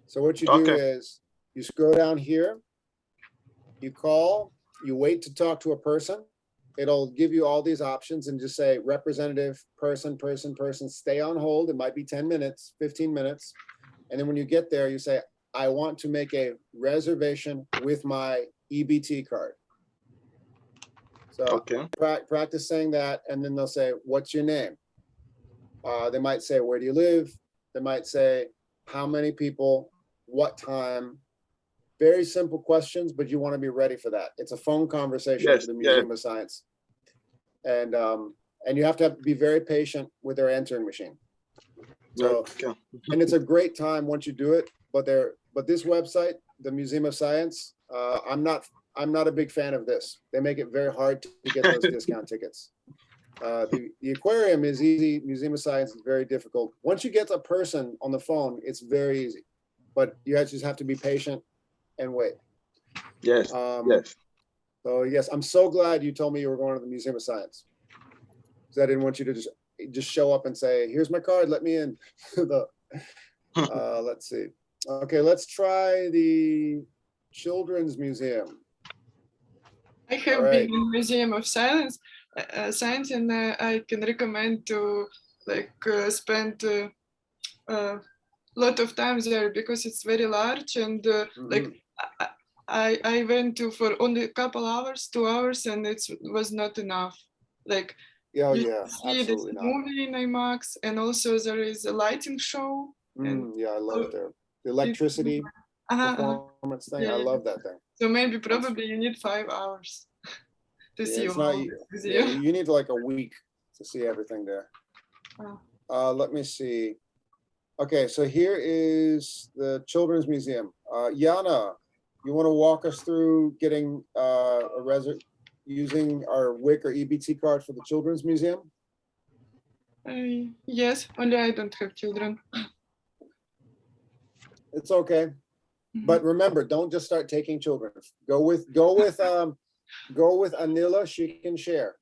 [SPEAKER 1] So what you do is you scroll down here, you call, you wait to talk to a person. It'll give you all these options and just say representative, person, stay on hold. It might be 10 minutes, 15 minutes. And then when you get there, you say, I want to make a reservation with my EBT card. So practice saying that, and then they'll say, what's your name? They might say, where do you live? They might say, how many people, what time? Very simple questions, but you want to be ready for that. It's a phone conversation to the Museum of Science. And you have to be very patient with their answering machine. So, and it's a great time once you do it, but this website, the Museum of Science, I'm not a big fan of this. They make it very hard to get those discount tickets. The aquarium is easy. Museum of Science is very difficult. Once you get a person on the phone, it's very easy, but you just have to be patient and wait.
[SPEAKER 9] Yes. Yes.
[SPEAKER 1] So yes, I'm so glad you told me you were going to the Museum of Science, because I didn't want you to just show up and say, here's my card, let me in. Let's see. Okay, let's try the Children's Museum.
[SPEAKER 8] I have been in Museum of Science, and I can recommend to spend a lot of time there because it's very large and I went to for only a couple hours, 2 hours, and it was not enough. Like
[SPEAKER 1] yeah,
[SPEAKER 8] see this movie in IMAX, and also there is a lighting show.
[SPEAKER 1] Yeah, I love it there. The electricity performance thing. I love that thing.
[SPEAKER 8] So maybe probably you need 5 hours to see all this
[SPEAKER 1] you need like a week to see everything there. Let me see. Okay, so here is the Children's Museum. Yana, you want to walk us through getting using our WIC or EBT card for the Children's Museum?
[SPEAKER 8] Yes, only I don't have children.
[SPEAKER 1] It's okay, but remember, don't just start taking children. Go with Anila. She can share.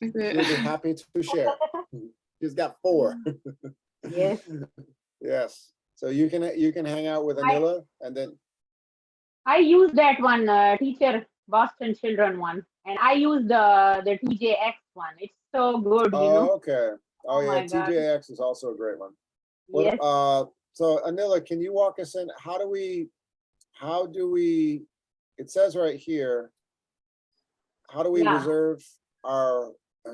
[SPEAKER 8] Okay.
[SPEAKER 1] She'll be happy to share. She's got 4.
[SPEAKER 2] Yes.
[SPEAKER 1] Yes. So you can hang out with Anila, and then
[SPEAKER 2] I use that one, teacher Boston Children one, and I use the TJX one. It's so good, you know.
[SPEAKER 1] Okay. Oh yeah, TJX is also a great one.
[SPEAKER 2] Yes.
[SPEAKER 1] So Anila, can you walk us in? How do we, it says right here, how do we reserve our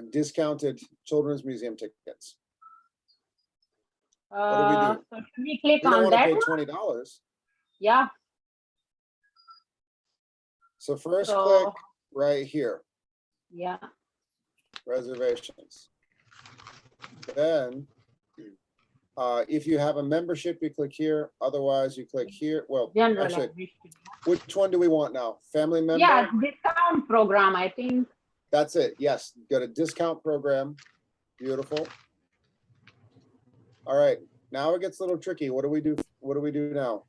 [SPEAKER 1] discounted Children's Museum tickets? What do we do?
[SPEAKER 2] So should we click
[SPEAKER 1] We don't
[SPEAKER 2] on
[SPEAKER 1] want to
[SPEAKER 2] that
[SPEAKER 1] pay
[SPEAKER 2] one?
[SPEAKER 1] $20.
[SPEAKER 2] Yeah.
[SPEAKER 1] So first click right here.
[SPEAKER 2] Yeah.
[SPEAKER 1] Reservations. Then if you have a membership, you click here. Otherwise, you click here. Well, actually, which one do we want now? Family member?
[SPEAKER 2] Yeah, discount program, I think.
[SPEAKER 1] That's it. Yes, got a discount program. Beautiful. All right, now it gets a little tricky. What do we do? What do we do now?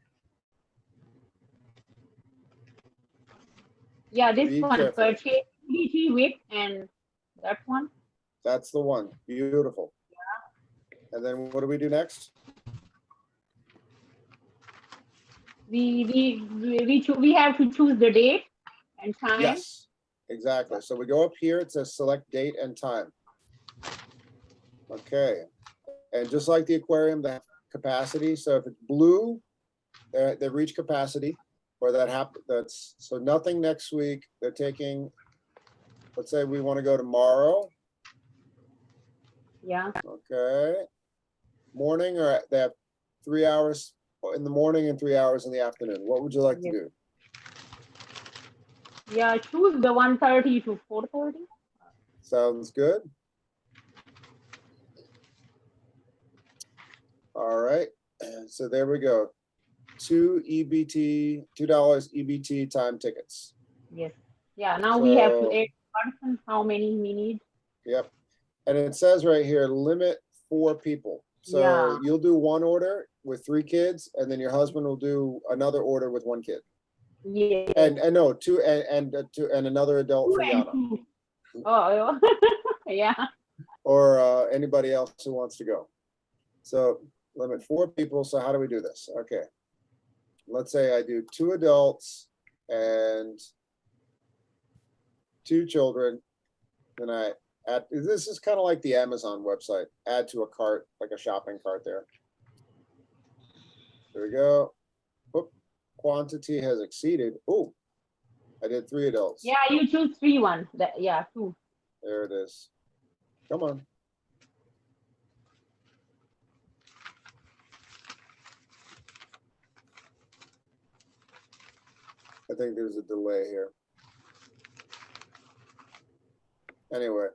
[SPEAKER 2] Yeah, this one, purchase EBT WIC, and that one.
[SPEAKER 1] That's the one. Beautiful. Yeah. And then what do we do next?
[SPEAKER 2] We have to choose the date and time.
[SPEAKER 1] Yes, exactly. So we go up here. It says select date and time. Okay. And just like the aquarium, they have capacity. So if it's blue, they reach capacity, or that's so nothing next week. They're taking, let's say we want to go tomorrow.
[SPEAKER 2] Yeah.
[SPEAKER 1] Okay. Morning, or they have 3 hours in the morning and 3 hours in the afternoon. What would you like to do?
[SPEAKER 2] Yeah, choose the 1:30 to 4:30.
[SPEAKER 1] Sounds good. All right, so there we go. $2 EBT time tickets.
[SPEAKER 2] Yes. Yeah, now we have to add person, how many we need.
[SPEAKER 1] Yep. And it says right here, limit 4 people. So
[SPEAKER 2] Yeah.
[SPEAKER 1] you'll do one order with 3 kids, and then your husband will do another order with 1 kid.
[SPEAKER 2] Yeah.
[SPEAKER 1] And no, 2 and another adult for Yana.
[SPEAKER 2] Oh, yeah.
[SPEAKER 1] Or anybody else who wants to go. So limit 4 people. So how do we do this? Okay. Let's say I do 2 adults and 2 children. Then I add, this is kind of like the Amazon website, add to a cart, like a shopping cart there. There we go. Oop, quantity has exceeded. Oh, I did 3 adults.
[SPEAKER 2] Yeah, you choose 3 ones. Yeah, 2.
[SPEAKER 1] There it is. Come on. I think there's a delay here. Anyway,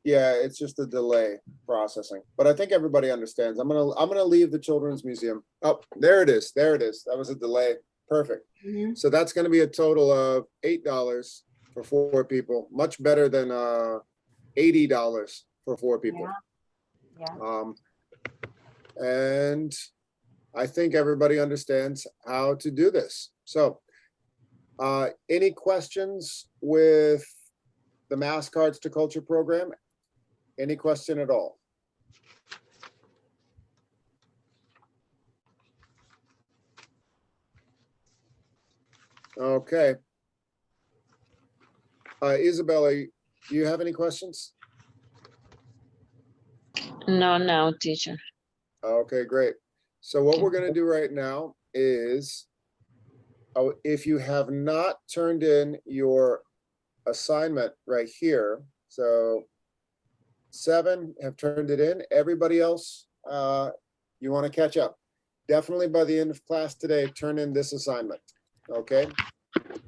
[SPEAKER 1] yeah, it's just a delay processing, but I think everybody understands. I'm gonna leave the Children's Museum. Oh, there it is. There it is. That was a delay. Perfect.
[SPEAKER 2] Mm-hmm.
[SPEAKER 1] So that's going to be a total of $8 for 4 people. Much better than $80 for 4 people.
[SPEAKER 2] Yeah.
[SPEAKER 1] And I think everybody understands how to do this. So any questions with the Mass Cards to Culture program? Any question at all? Okay. Isabella, do you have any questions?
[SPEAKER 6] No, teacher.
[SPEAKER 1] Okay, great. So what we're going to do right now is, if you have not turned in your assignment right here, so 7 have turned it in. Everybody else, you want to catch up. Definitely by the end of class today, turn in this assignment. Okay.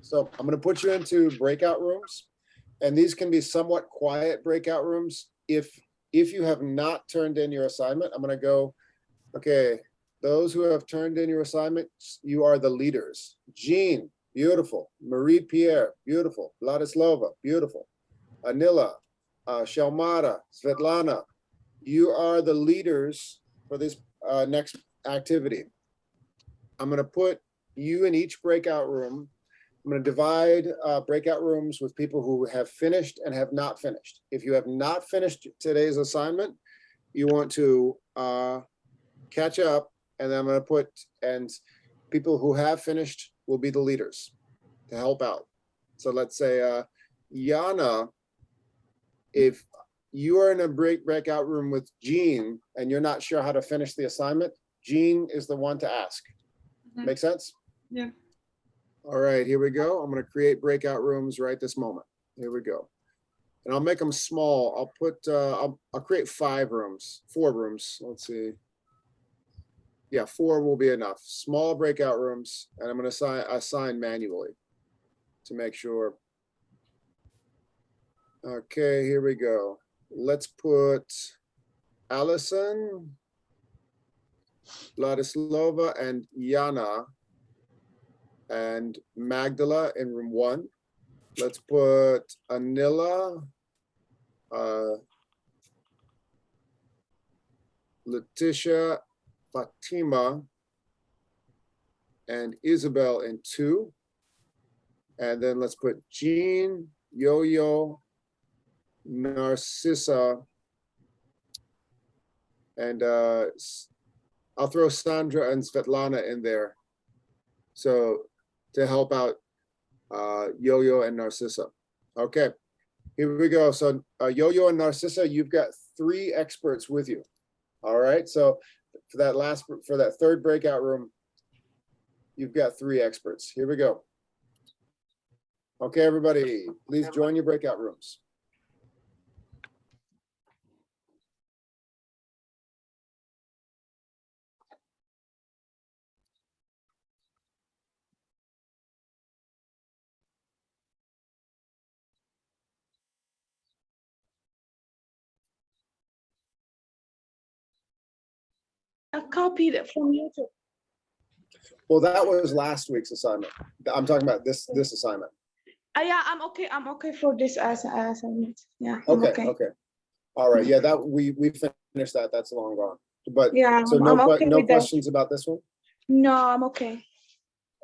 [SPEAKER 1] So I'm going to put you into breakout rooms, and these can be somewhat quiet breakout rooms. If you have not turned in your assignment, I'm going to go, okay, those who have turned in your assignments, you are the leaders. Jean, beautiful. Marie-Pierre, beautiful. Vladislava, beautiful. Anila, Shalmata, Svetlana, you are the leaders for this next activity. I'm going to put you in each breakout room. I'm going to divide breakout rooms with people who have finished and have not finished. If you have not finished today's assignment, you want to catch up, and then I'm going to put, and people who have finished will be the leaders to help out. So let's say Yana, if you are in a breakout room with Jean and you're not sure how to finish the assignment, Jean is the one to ask.
[SPEAKER 8] Mm-hmm.
[SPEAKER 1] Make sense?
[SPEAKER 8] Yeah.
[SPEAKER 1] All right, here we go. I'm going to create breakout rooms right this moment. Here we go. And I'll make them small. I'll put, I'll create 4 rooms. Let's see. Yeah, 4 will be enough. Small breakout rooms, and I'm going to assign manually to make sure. Okay, here we go. Let's put Allison, Vladislava, and Yana, and Magdala in room 1. Let's put Anila, Letitia, Fatima, and Isabel in 2. And then let's put Jean, Yo-Yo, Narcissa, and I'll throw Sandra and Svetlana in there. So to help out Yo-Yo and Narcissa. Okay, here we go. So Yo-Yo and Narcissa, you've got 3 experts with you. All right, so for that 3rd breakout room, you've got 3 experts. Here we go. Okay, everybody, please join your breakout rooms.
[SPEAKER 5] I copied it from YouTube.
[SPEAKER 1] Well, that was last week's assignment. I'm talking about this assignment.
[SPEAKER 5] Yeah, I'm okay. I'm okay for this assignment. Yeah. I'm
[SPEAKER 1] Okay. Okay. All right. Yeah, that we finished that. That's long gone. But
[SPEAKER 5] yeah,
[SPEAKER 1] so
[SPEAKER 5] I'm okay
[SPEAKER 1] no
[SPEAKER 5] with that.
[SPEAKER 1] questions about this one?
[SPEAKER 5] No, I'm okay.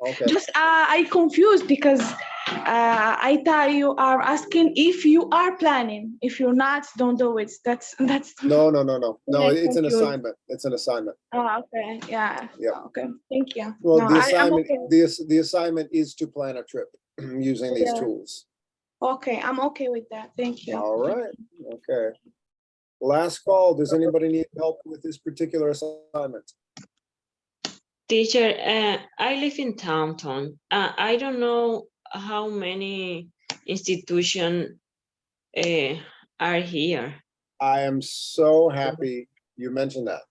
[SPEAKER 1] Okay.
[SPEAKER 5] Just I confused because I thought you are asking if you are planning. If you're not, don't do it. That's
[SPEAKER 1] No. It's an
[SPEAKER 5] confused.
[SPEAKER 1] assignment. It's an assignment.
[SPEAKER 5] Oh, okay. Yeah.
[SPEAKER 1] Yeah.
[SPEAKER 5] Okay. Thank you.
[SPEAKER 1] Well,
[SPEAKER 5] No,
[SPEAKER 1] the
[SPEAKER 5] I'm
[SPEAKER 1] assignment
[SPEAKER 5] okay.
[SPEAKER 1] the assignment is to plan a trip using these
[SPEAKER 5] Yeah.
[SPEAKER 1] tools.
[SPEAKER 5] Okay, I'm okay with that. Thank you.
[SPEAKER 1] All right. Okay. Last call. Does anybody need help with this particular assignment?
[SPEAKER 10] Teacher, I live in Taunton. I don't know how many institutions are here.
[SPEAKER 1] I am so happy you mentioned that.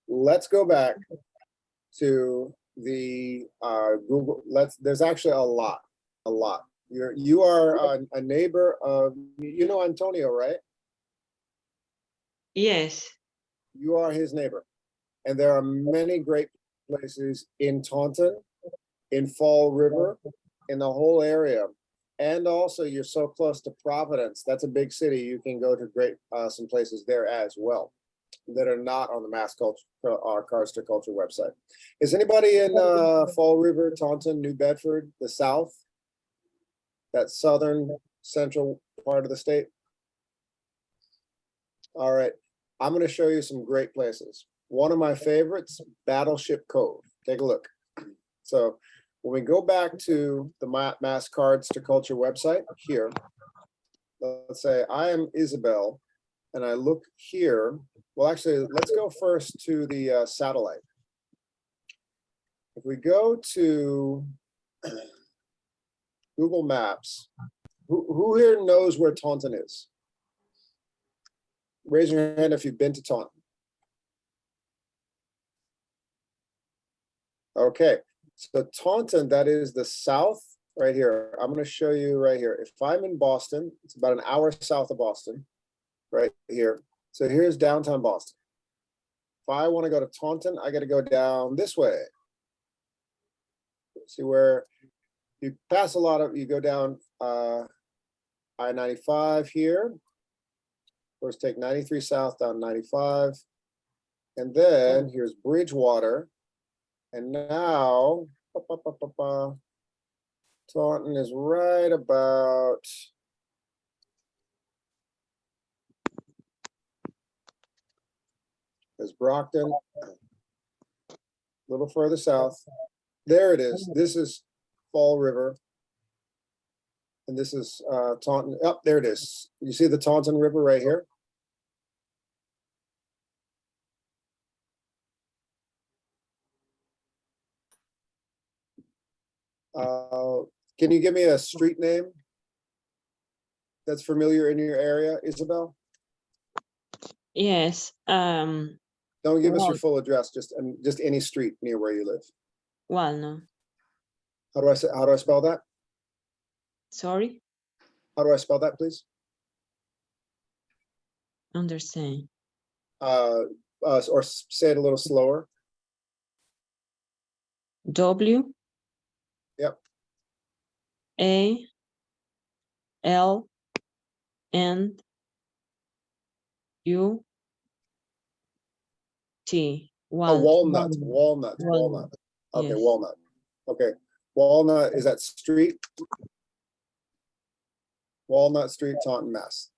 [SPEAKER 1] Let's go back to the Google. There's actually a lot. You are a neighbor of, you know Antonio, right?
[SPEAKER 10] Yes.
[SPEAKER 1] You are his neighbor. And there are many great places in Taunton, in Fall River, in the whole area. And also you're so close to Providence. That's a big city. You can go to some places there as well that are not on the Mass Culture, Cards to Culture website. Is anybody in Fall River, Taunton, New Bedford, the South? That southern central part of the state? All right, I'm going to show you some great places. One of my favorites, Battleship Cove. Take a look. So when we go back to the Mass Cards to Culture website here, let's say I am Isabel and I look here. Well, actually, let's go first to the satellite. If we go to Google Maps, who here knows where Taunton is? Raise your hand if you've been to Taunton. Okay, so Taunton, that is the south right here. I'm going to show you right here. If I'm in Boston, it's about an hour south of Boston, right here. So here's downtown Boston. If I want to go to Taunton, I got to go down this way. See where you pass a lot of, you go down I-95 here. Of course, take 93 south down 95. And then here's Bridgewater. And now, Taunton is right about there's Brockton, a little further south. There it is. This is Fall River. And this is Taunton. Oh, there it is. You see the Taunton River right here? Can you give me a street name that's familiar in your area, Isabel?
[SPEAKER 10] Yes.
[SPEAKER 1] Don't give us your full address, just any street near where you live.
[SPEAKER 10] Walnut.
[SPEAKER 1] How do I spell that?
[SPEAKER 10] Sorry?
[SPEAKER 1] How do I spell that, please?
[SPEAKER 10] Understand.
[SPEAKER 1] Or say it a little slower.
[SPEAKER 10] W.
[SPEAKER 1] Yep.
[SPEAKER 10] A. L. N. U. T.
[SPEAKER 1] Walnut. Okay,
[SPEAKER 10] Yes.
[SPEAKER 1] Walnut. Okay, Walnut, is that street? Walnut Street, Taunton, Mass.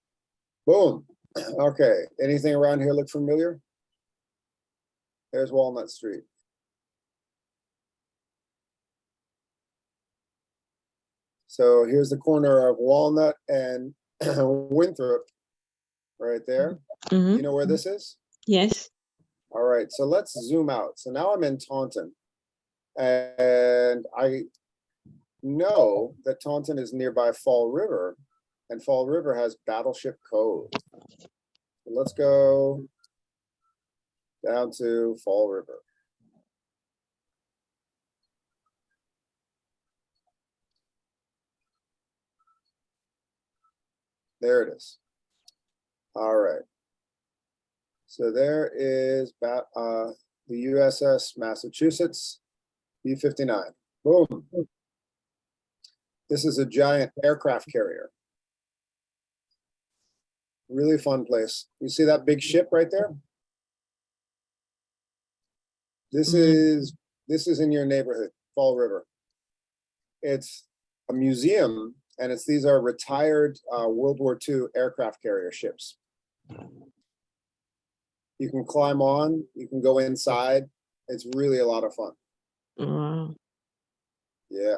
[SPEAKER 1] Boom. Okay, anything around here look familiar? There's Walnut Street. So here's the corner of Walnut and Winthrop right there.
[SPEAKER 10] Mm-hmm.
[SPEAKER 1] You know where this is?
[SPEAKER 10] Yes.
[SPEAKER 1] All right, so let's zoom out. So now I'm in Taunton, and I know that Taunton is nearby Fall River, and Fall River has Battleship Cove. So let's go down to Fall River. There it is. All right. So there is the USS Massachusetts B-59. Boom. This is a giant aircraft carrier. Really fun place. You see that big ship right there? This is in your neighborhood, Fall River. It's a museum, and these are retired World War II aircraft carrier ships. You can climb on, you can go inside. It's really a lot of fun.
[SPEAKER 10] Wow.
[SPEAKER 1] Yeah.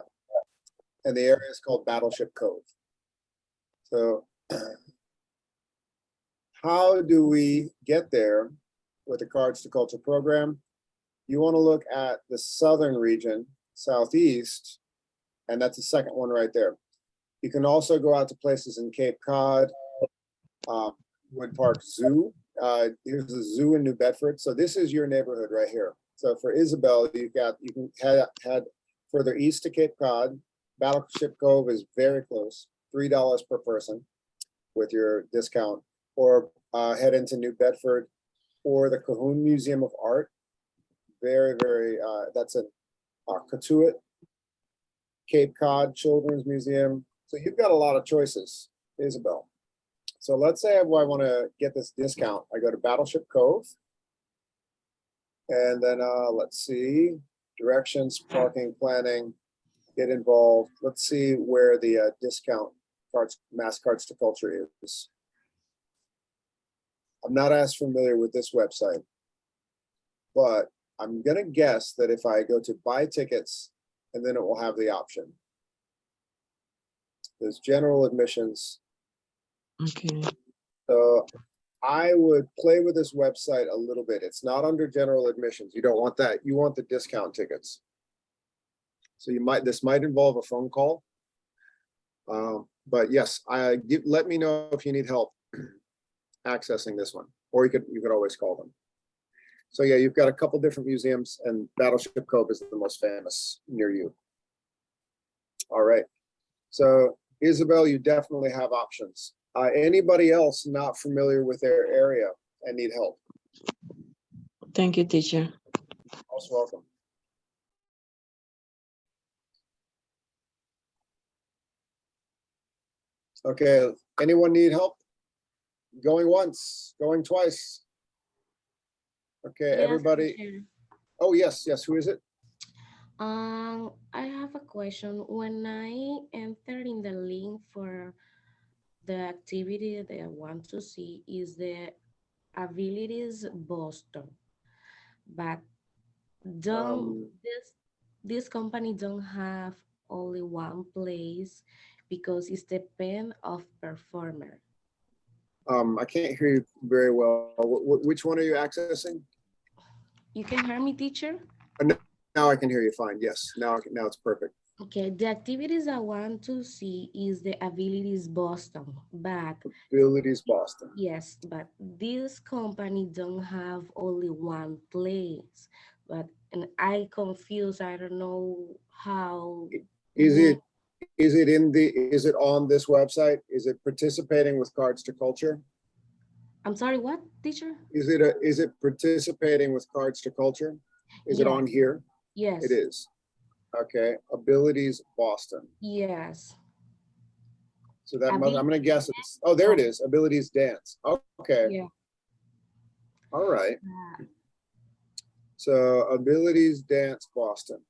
[SPEAKER 1] And the area is called Battleship Cove. So how do we get there with the Cards to Culture program? You want to look at the southern region, southeast, and that's the second one right there. You can also go out to places in Cape Cod, Wood Park Zoo. Here's the zoo in New Bedford. So this is your neighborhood right here. So for Isabel, you can head further east to Cape Cod. Battleship Cove is very close, $3 per person with your discount, or head into New Bedford or the Cahoon Museum of Art. Very, very, that's in Cotuit, Cape Cod Children's Museum. So you've got a lot of choices, Isabel. So let's say I want to get this discount. I go to Battleship Cove, and then let's see, directions, parking, planning, get involved. Let's see where the discount mass Cards to Culture is. I'm not as familiar with this website, but I'm gonna guess that if I go to buy tickets, and then it will have the option. There's general admissions.
[SPEAKER 10] Okay.
[SPEAKER 1] So I would play with this website a little bit. It's not under general admissions. You don't want that. You want the discount tickets. So this might involve a phone call. But yes, let me know if you need help accessing this one, or you could always call them. So yeah, you've got a couple different museums, and Battleship Cove is the most famous near you. All right. So Isabel, you definitely have options. Anybody else not familiar with their area and need help?
[SPEAKER 10] Thank you, teacher.
[SPEAKER 1] Most welcome. Okay, anyone need help? Going once, going twice. Okay,
[SPEAKER 11] Yes,
[SPEAKER 1] everybody.
[SPEAKER 11] teacher.
[SPEAKER 1] Oh, yes, who is it?
[SPEAKER 11] I have a question. When I enter in the link for the activity that I want to see is the abilities Boston, but this company don't have only one place because it's the pen of performer.
[SPEAKER 1] I can't hear you very well. Which one are you accessing?
[SPEAKER 11] You can hear me, teacher?
[SPEAKER 1] Now I can hear you fine. Yes, now it's perfect.
[SPEAKER 11] Okay, the activities I want to see is the abilities Boston, but
[SPEAKER 1] abilities Boston.
[SPEAKER 11] Yes, but this company don't have only one place. And I confused. I don't know how.
[SPEAKER 1] Is it on this website? Is it participating with Cards to Culture?
[SPEAKER 11] I'm sorry, what, teacher?
[SPEAKER 1] Is it participating with Cards to Culture? Is it on here?
[SPEAKER 11] Yes.
[SPEAKER 1] It is. Okay, abilities Boston.
[SPEAKER 11] Yes.
[SPEAKER 1] So that I'm gonna guess it's, oh, there it is, abilities dance. Okay.
[SPEAKER 11] Yeah.
[SPEAKER 1] All right. So abilities dance Boston.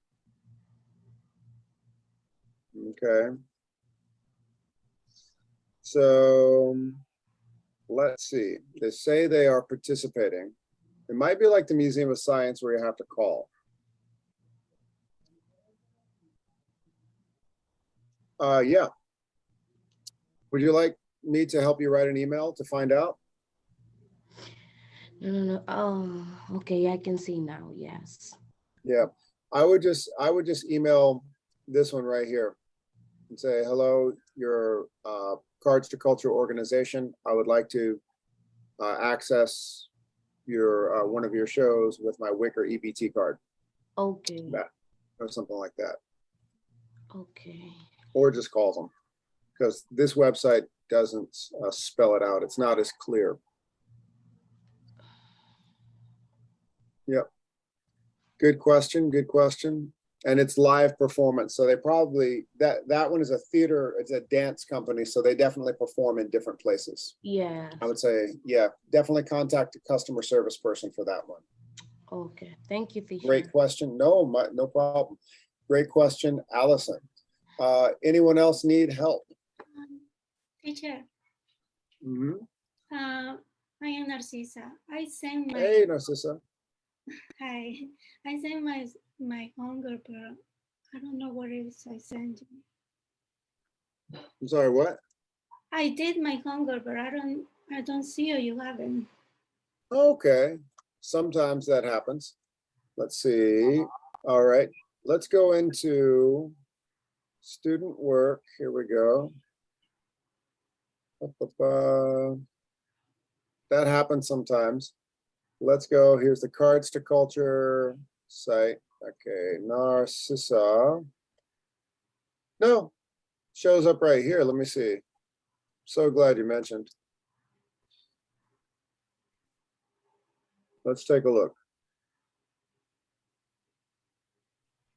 [SPEAKER 1] Okay. So let's see. They say they are participating. It might be like the Museum of Science where you have to call. Yeah. Would you like me to help you write an email to find out?
[SPEAKER 11] No. Oh, okay. I can see now. Yes.
[SPEAKER 1] Yeah. I would just email this one right here and say, hello, your Cards to Culture organization. I would like to access your one of your shows with my Wicker EBT card.
[SPEAKER 11] Okay.
[SPEAKER 1] Or something like that.
[SPEAKER 11] Okay.
[SPEAKER 1] Or just call them, because this website doesn't spell it out. It's not as clear. Yep. Good question. Good question. And it's live performance. So they probably, that one is a theater, it's a dance company. So they definitely perform in different places.
[SPEAKER 11] Yeah.
[SPEAKER 1] I would say, yeah, definitely contact a customer service person for that one.
[SPEAKER 11] Okay. Thank you, teacher.
[SPEAKER 1] Great question. No problem. Great question, Allison. Anyone else need help?
[SPEAKER 12] Teacher,
[SPEAKER 1] Mm-hmm.
[SPEAKER 12] I am Narcisa. I sent my
[SPEAKER 1] Hey, Narcissa.
[SPEAKER 12] hi. I sent my hunger, but I don't know what else I sent you.
[SPEAKER 1] I'm sorry, what?
[SPEAKER 12] I did my hunger, but I don't see you haven't.
[SPEAKER 1] Okay. Sometimes that happens. Let's see. All right. Let's go into student work. Here we go. That happens sometimes. Let's go. Here's the Cards to Culture site. Okay, Narcissa. No, shows up right here. Let me see. So glad you mentioned. Let's take a look.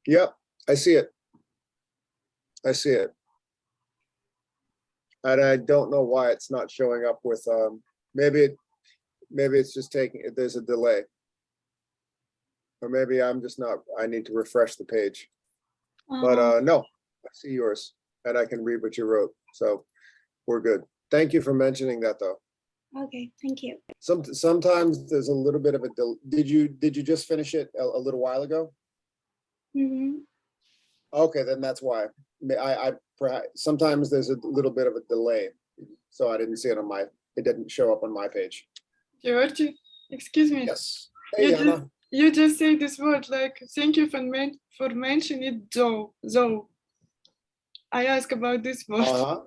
[SPEAKER 1] Yep, I see it. I see it. And I don't know why it's not showing up with, maybe it's just taking, there's a delay. Or maybe I'm just not, I need to refresh the page. But no, I see yours and I can read what you wrote. So we're good. Thank you for mentioning that though.
[SPEAKER 12] Okay, thank you.
[SPEAKER 1] Sometimes there's a little bit of a delay. Did you just finish it a little while ago?
[SPEAKER 12] Mm-hmm.
[SPEAKER 1] Okay, then that's why. Sometimes there's a little bit of a delay. So I didn't see it on it didn't show up on my page.
[SPEAKER 8] Georgie, excuse me.
[SPEAKER 1] Yes. Hey, Anna.
[SPEAKER 8] You just say this word, like, thank you for mentioning it, though. I ask about this word.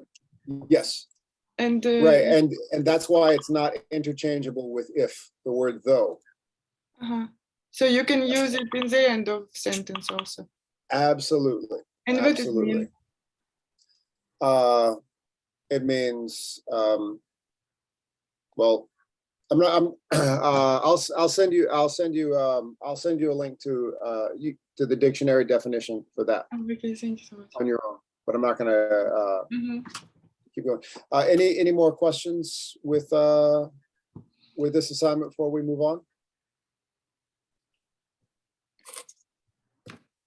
[SPEAKER 1] Yes.
[SPEAKER 8] And
[SPEAKER 1] right, and that's why it's not interchangeable with if, the word though.
[SPEAKER 8] So you can use it in the end of sentence also.
[SPEAKER 1] Absolutely.
[SPEAKER 8] And what does it mean?
[SPEAKER 1] It means well, I'll send you a link to the dictionary definition for that.
[SPEAKER 8] Okay, thank you so much.
[SPEAKER 1] On your own, but I'm not gonna keep going. Any more questions with this assignment before we move on?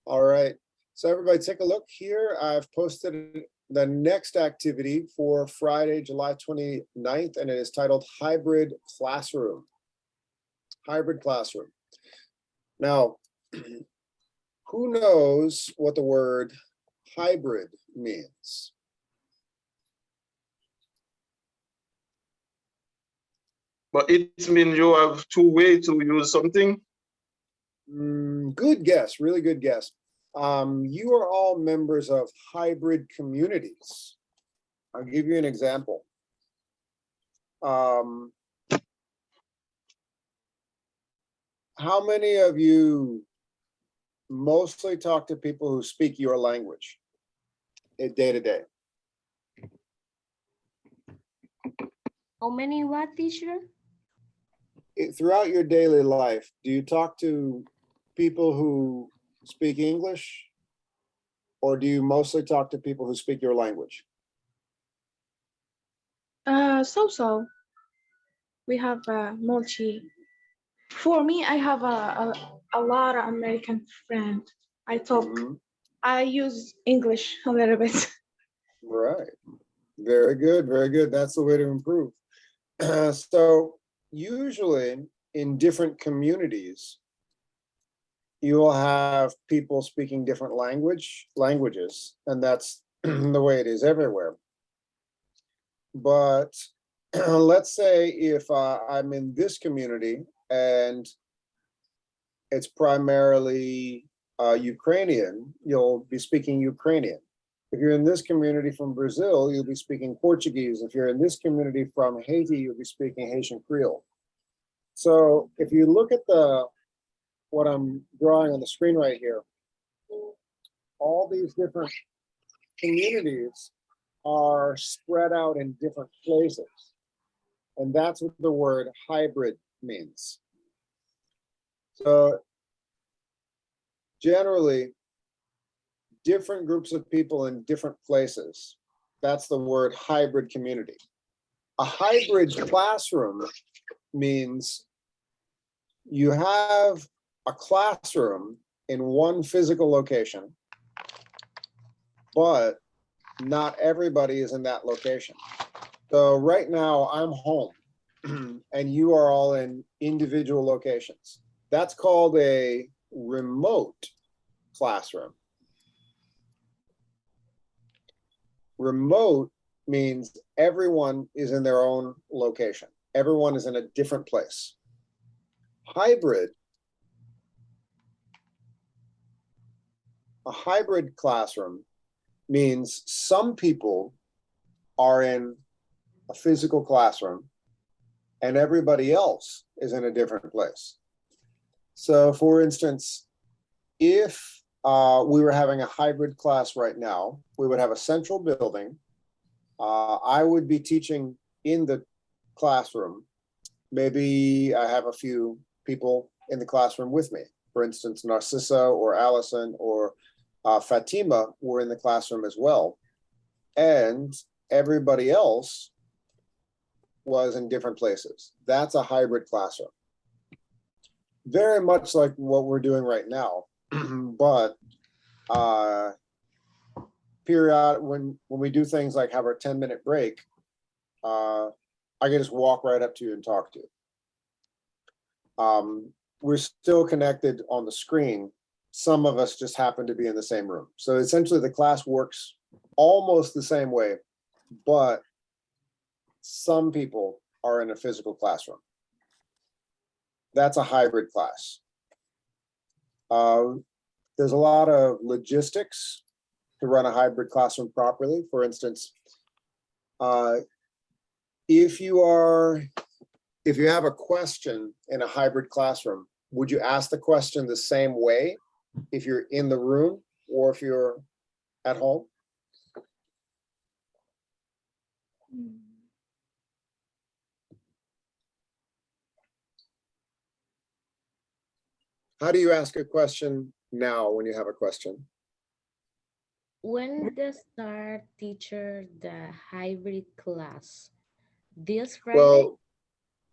[SPEAKER 1] All right, so everybody take a look here. I've posted the next activity for Friday, July 29th, and it is titled Hybrid Classroom. Hybrid Classroom. Now, who knows what the word hybrid means?
[SPEAKER 9] But it means you have two ways to use something.
[SPEAKER 1] Good guess, really good guess. You are all members of hybrid communities. I'll give you an example. How many of you mostly talk to people who speak your language day to day?
[SPEAKER 11] How many what, teacher?
[SPEAKER 1] Throughout your daily life, do you talk to people who speak English, or do you mostly talk to people who speak your language?
[SPEAKER 5] So we have multi. For me, I have a lot of American friends. I talk. I use English a little bit.
[SPEAKER 1] Right. Very good. Very good. That's the way to improve. So usually in different communities, you will have people speaking different languages, and that's the way it is everywhere. But let's say if I'm in this community and it's primarily Ukrainian, you'll be speaking Ukrainian. If you're in this community from Brazil, you'll be speaking Portuguese. If you're in this community from Haiti, you'll be speaking Haitian Creole. So if you look at what I'm drawing on the screen right here, all these different communities are spread out in different places. And that's what the word hybrid means. So generally, different groups of people in different places. That's the word hybrid community. A hybrid classroom means you have a classroom in one physical location, but not everybody is in that location. So right now I'm home and you are all in individual locations. That's called a remote classroom. Remote means everyone is in their own location. Everyone is in a different place. Hybrid, a hybrid classroom means some people are in a physical classroom and everybody else is in a different place. So for instance, if we were having a hybrid class right now, we would have a central building. I would be teaching in the classroom. Maybe I have a few people in the classroom with me. For instance, Narcissa or Allison or Fatima were in the classroom as well. And everybody else was in different places. That's a hybrid classroom. Very much like what we're doing right now. But period, when we do things like have our 10-minute break, I can just walk right up to you and talk to you. We're still connected on the screen. Some of us just happen to be in the same room. So essentially the class works almost the same way, but some people are in a physical classroom. That's a hybrid class. There's a lot of logistics to run a hybrid classroom properly. For instance, if you have a question in a hybrid classroom, would you ask the question the same way if you're in the room or if you're at home? How do you ask a question now when you have a question?
[SPEAKER 11] When the start teacher the hybrid class? This Friday?
[SPEAKER 1] Well,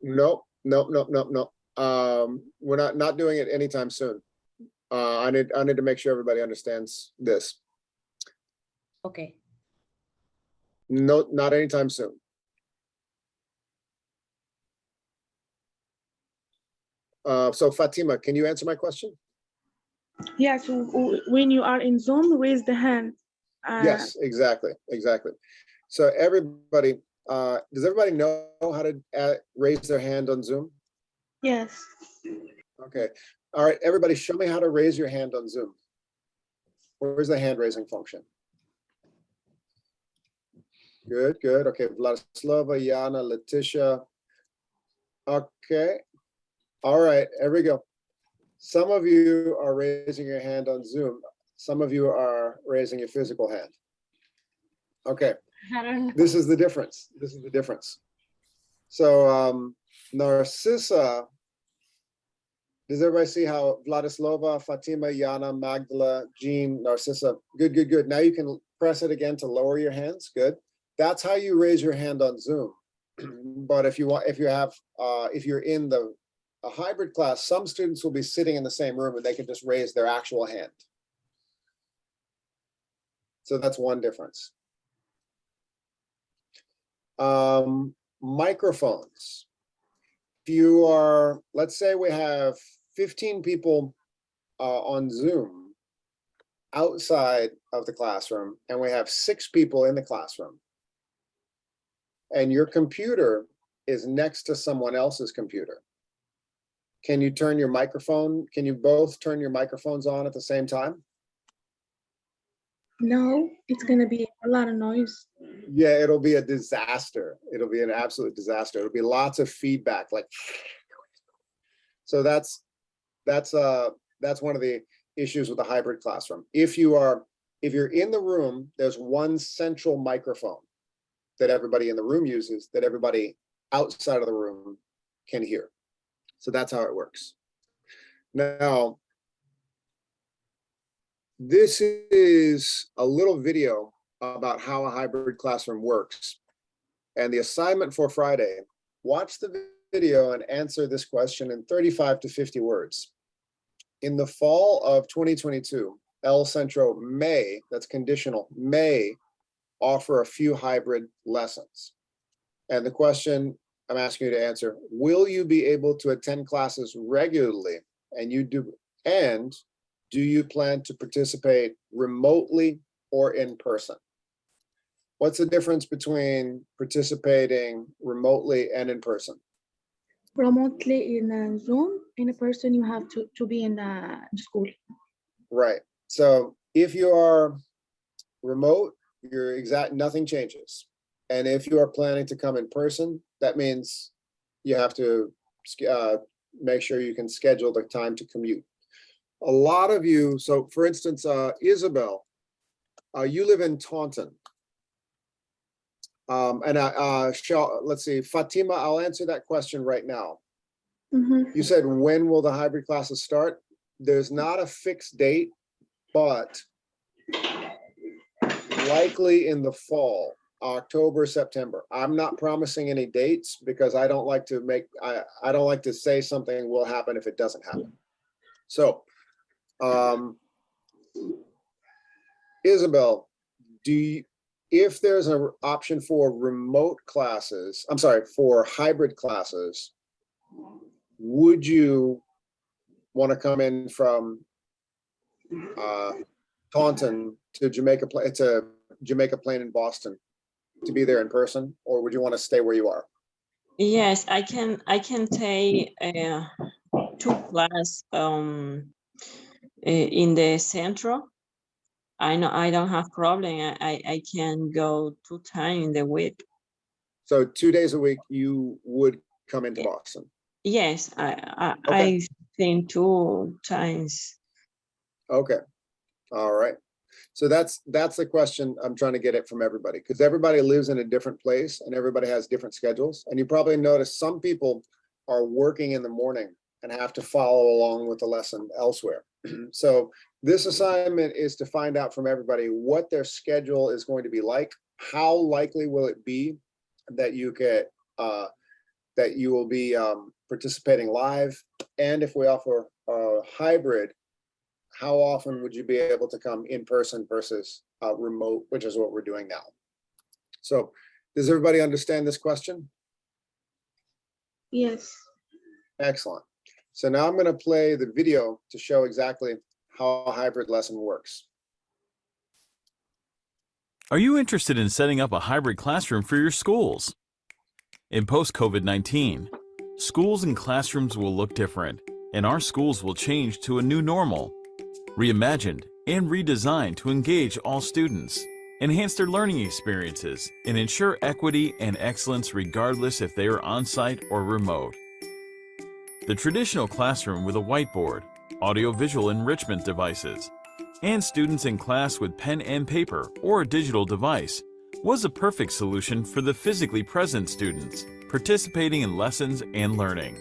[SPEAKER 1] no. We're not doing it anytime soon. I need to make sure everybody understands this.
[SPEAKER 11] Okay.
[SPEAKER 1] No, not anytime soon. So Fatima, can you answer my question?
[SPEAKER 5] Yes, when you are in Zoom, raise the hand.
[SPEAKER 1] Yes, exactly. So everybody, does everybody know how to raise their hand on Zoom?
[SPEAKER 5] Yes.
[SPEAKER 1] Okay. All right, everybody, show me how to raise your hand on Zoom. Where's the hand raising function? Good. Okay, Vladislava, Yana, Letitia. Okay. All right, here we go. Some of you are raising your hand on Zoom. Some of you are raising your physical hand. Okay.
[SPEAKER 7] I don't know.
[SPEAKER 1] This is the difference. So Narcissa, does everybody see how Vladislava, Fatima, Yana, Magdala, Jean, Narcissa? Good. Now you can press it again to lower your hands. Good. That's how you raise your hand on Zoom. But if you're in a hybrid class, some students will be sitting in the same room and they can just raise their actual hand. So that's one difference. Microphones. If you are, let's say we have 15 people on Zoom outside of the classroom, and we have 6 people in the classroom, and your computer is next to someone else's computer. Can you turn your microphone? Can you both turn your microphones on at the same time?
[SPEAKER 5] No, it's gonna be a lot of noise.
[SPEAKER 1] Yeah, it'll be a disaster. It'll be an absolute disaster. It'll be lots of feedback, like. So that's one of the issues with the hybrid classroom. If you're in the room, there's one central microphone that everybody in the room uses, that everybody outside of the room can hear. So that's how it works. Now, this is a little video about how a hybrid classroom works. And the assignment for Friday, watch the video and answer this question in 35 to 50 words. In the fall of 2022, El Centro may, that's conditional, may offer a few hybrid lessons. And the question I'm asking you to answer, will you be able to attend classes regularly? And do you plan to participate remotely or in person? What's the difference between participating remotely and in person?
[SPEAKER 5] Remotely in Zoom, in person you have to be in the school.
[SPEAKER 1] Right. So if you are remote, nothing changes. And if you are planning to come in person, that means you have to make sure you can schedule the time to commute. A lot of you, so for instance, Isabel, you live in Taunton. Let's see, Fatima, I'll answer that question right now. You said, when will the hybrid classes start? There's not a fixed date, but likely in the fall, October, September. I'm not promising any dates because I don't like to say something will happen if it doesn't happen. So, Isabel, if there's an option for remote classes, for hybrid classes, would you want to come in from Taunton to Jamaica Plain in Boston to be there in person, or would you want to stay where you are?
[SPEAKER 10] Yes, I can take 2 classes in the Centro. I know I don't have problem. I can go 2 times in the week.
[SPEAKER 1] So 2 days a week you would come into Boston?
[SPEAKER 10] Yes,
[SPEAKER 1] Okay.
[SPEAKER 10] I think 2 times.
[SPEAKER 1] Okay. All right. So that's the question I'm trying to get it from everybody, because everybody lives in a different place and everybody has different schedules. And you probably notice some people are working in the morning and have to follow along with the lesson elsewhere. So this assignment is to find out from everybody what their schedule is going to be like. How likely will it be that you will be participating live? And if we offer a hybrid, how often would you be able to come in person versus remote, which is what we're doing now? So does everybody understand this question?
[SPEAKER 5] Yes.
[SPEAKER 1] Excellent. So now I'm going to play the video to show exactly how a hybrid lesson works.
[SPEAKER 13] Are you interested in setting up a hybrid classroom for your schools? In post-COVID-19, schools and classrooms will look different, and our schools will change to a new normal. Reimagined and redesigned to engage all students, enhance their learning experiences, and ensure equity and excellence regardless if they are on-site or remote. The traditional classroom with a whiteboard, audiovisual enrichment devices, and students in class with pen and paper or a digital device was a perfect solution for the physically present students participating in lessons and learning.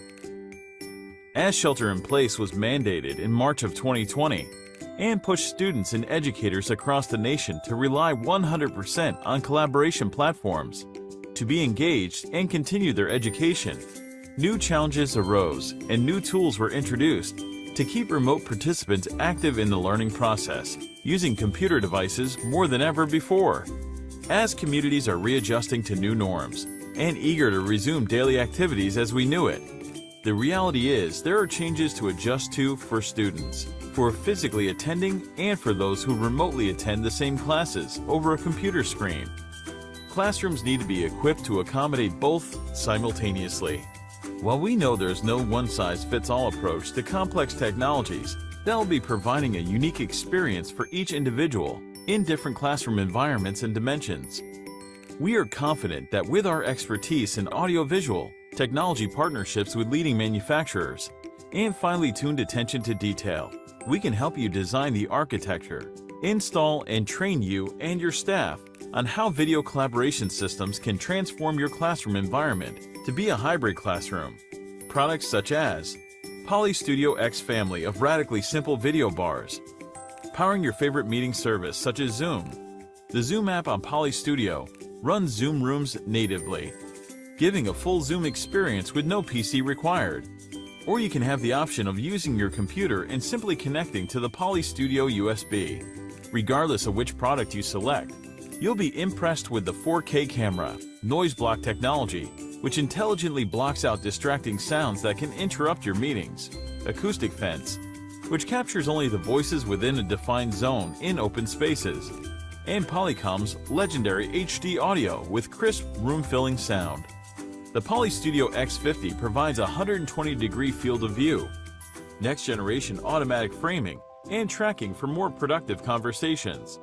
[SPEAKER 13] As shelter-in-place was mandated in March of 2020, and pushed students and educators across the nation to rely 100% on collaboration platforms to be engaged and continue their education, new challenges arose and new tools were introduced to keep remote participants active in the learning process using computer devices more than ever before. As communities are readjusting to new norms and eager to resume daily activities as we knew it, the reality is there are changes to adjust to for students, for physically attending and for those who remotely attend the same classes over a computer screen. Classrooms need to be equipped to accommodate both simultaneously. While we know there's no one-size-fits-all approach to complex technologies that will be providing a unique experience for each individual in different classroom environments and dimensions, we are confident that with our expertise in audiovisual, technology partnerships with leading manufacturers, and finely tuned attention to detail, we can help you design the architecture, install and train you and your staff on how video collaboration systems can transform your classroom environment to be a hybrid classroom. Products such as Poly Studio X family of radically simple video bars. Powering your favorite meeting service such as Zoom. The Zoom app on Poly Studio runs Zoom Rooms natively, giving a full Zoom experience with no PC required. Or you can have the option of using your computer and simply connecting to the Poly Studio USB. Regardless of which product you select, you'll be impressed with the 4K camera, noise block technology, which intelligently blocks out distracting sounds that can interrupt your meetings, acoustic fence, which captures only the voices within a defined zone in open spaces, and Polycom's legendary HD audio with crisp room-filling sound. The Poly Studio X50 provides a 120-degree field of view, next-generation automatic framing, and tracking for more productive conversations,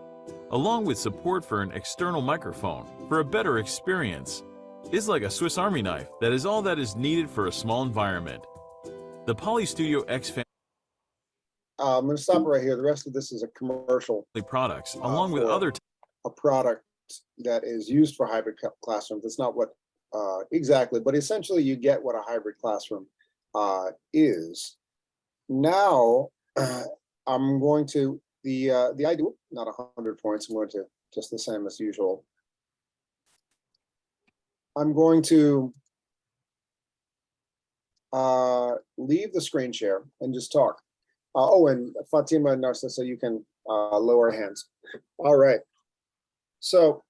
[SPEAKER 13] along with support for an external microphone for a better experience. It's like a Swiss Army knife that is all that is needed for a small environment. The Poly Studio X
[SPEAKER 1] I'm going to stop right here. The rest of this is a commercial
[SPEAKER 13] products, along with other
[SPEAKER 1] a product that is used for hybrid classrooms. It's not what exactly, but essentially you get what a hybrid classroom is. Now I'm going to the idea, not 100 points. I'm going to just the same as usual. I'm going to leave the screen share and just talk. Oh, and Fatima and Narcissa, you can lower hands. All right. So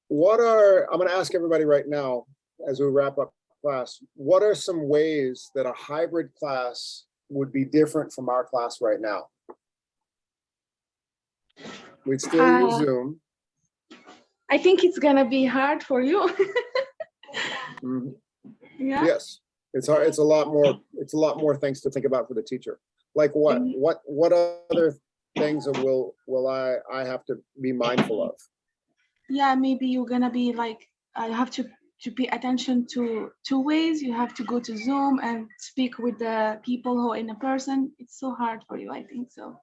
[SPEAKER 1] I'm going to ask everybody right now, as we wrap up class, what are some ways that a hybrid class would be different from our class right now? We'd still use Zoom.
[SPEAKER 5] I think it's going to be hard for you.
[SPEAKER 1] Mm-hmm.
[SPEAKER 5] Yeah.
[SPEAKER 1] Yes, it's hard. It's a lot more things to think about for the teacher. Like what? What other things will I have to be mindful of?
[SPEAKER 5] Yeah, maybe you're gonna be like, I have to pay attention to 2 ways. You have to go to Zoom and speak with the people who are in a person. It's so hard for you, I think so.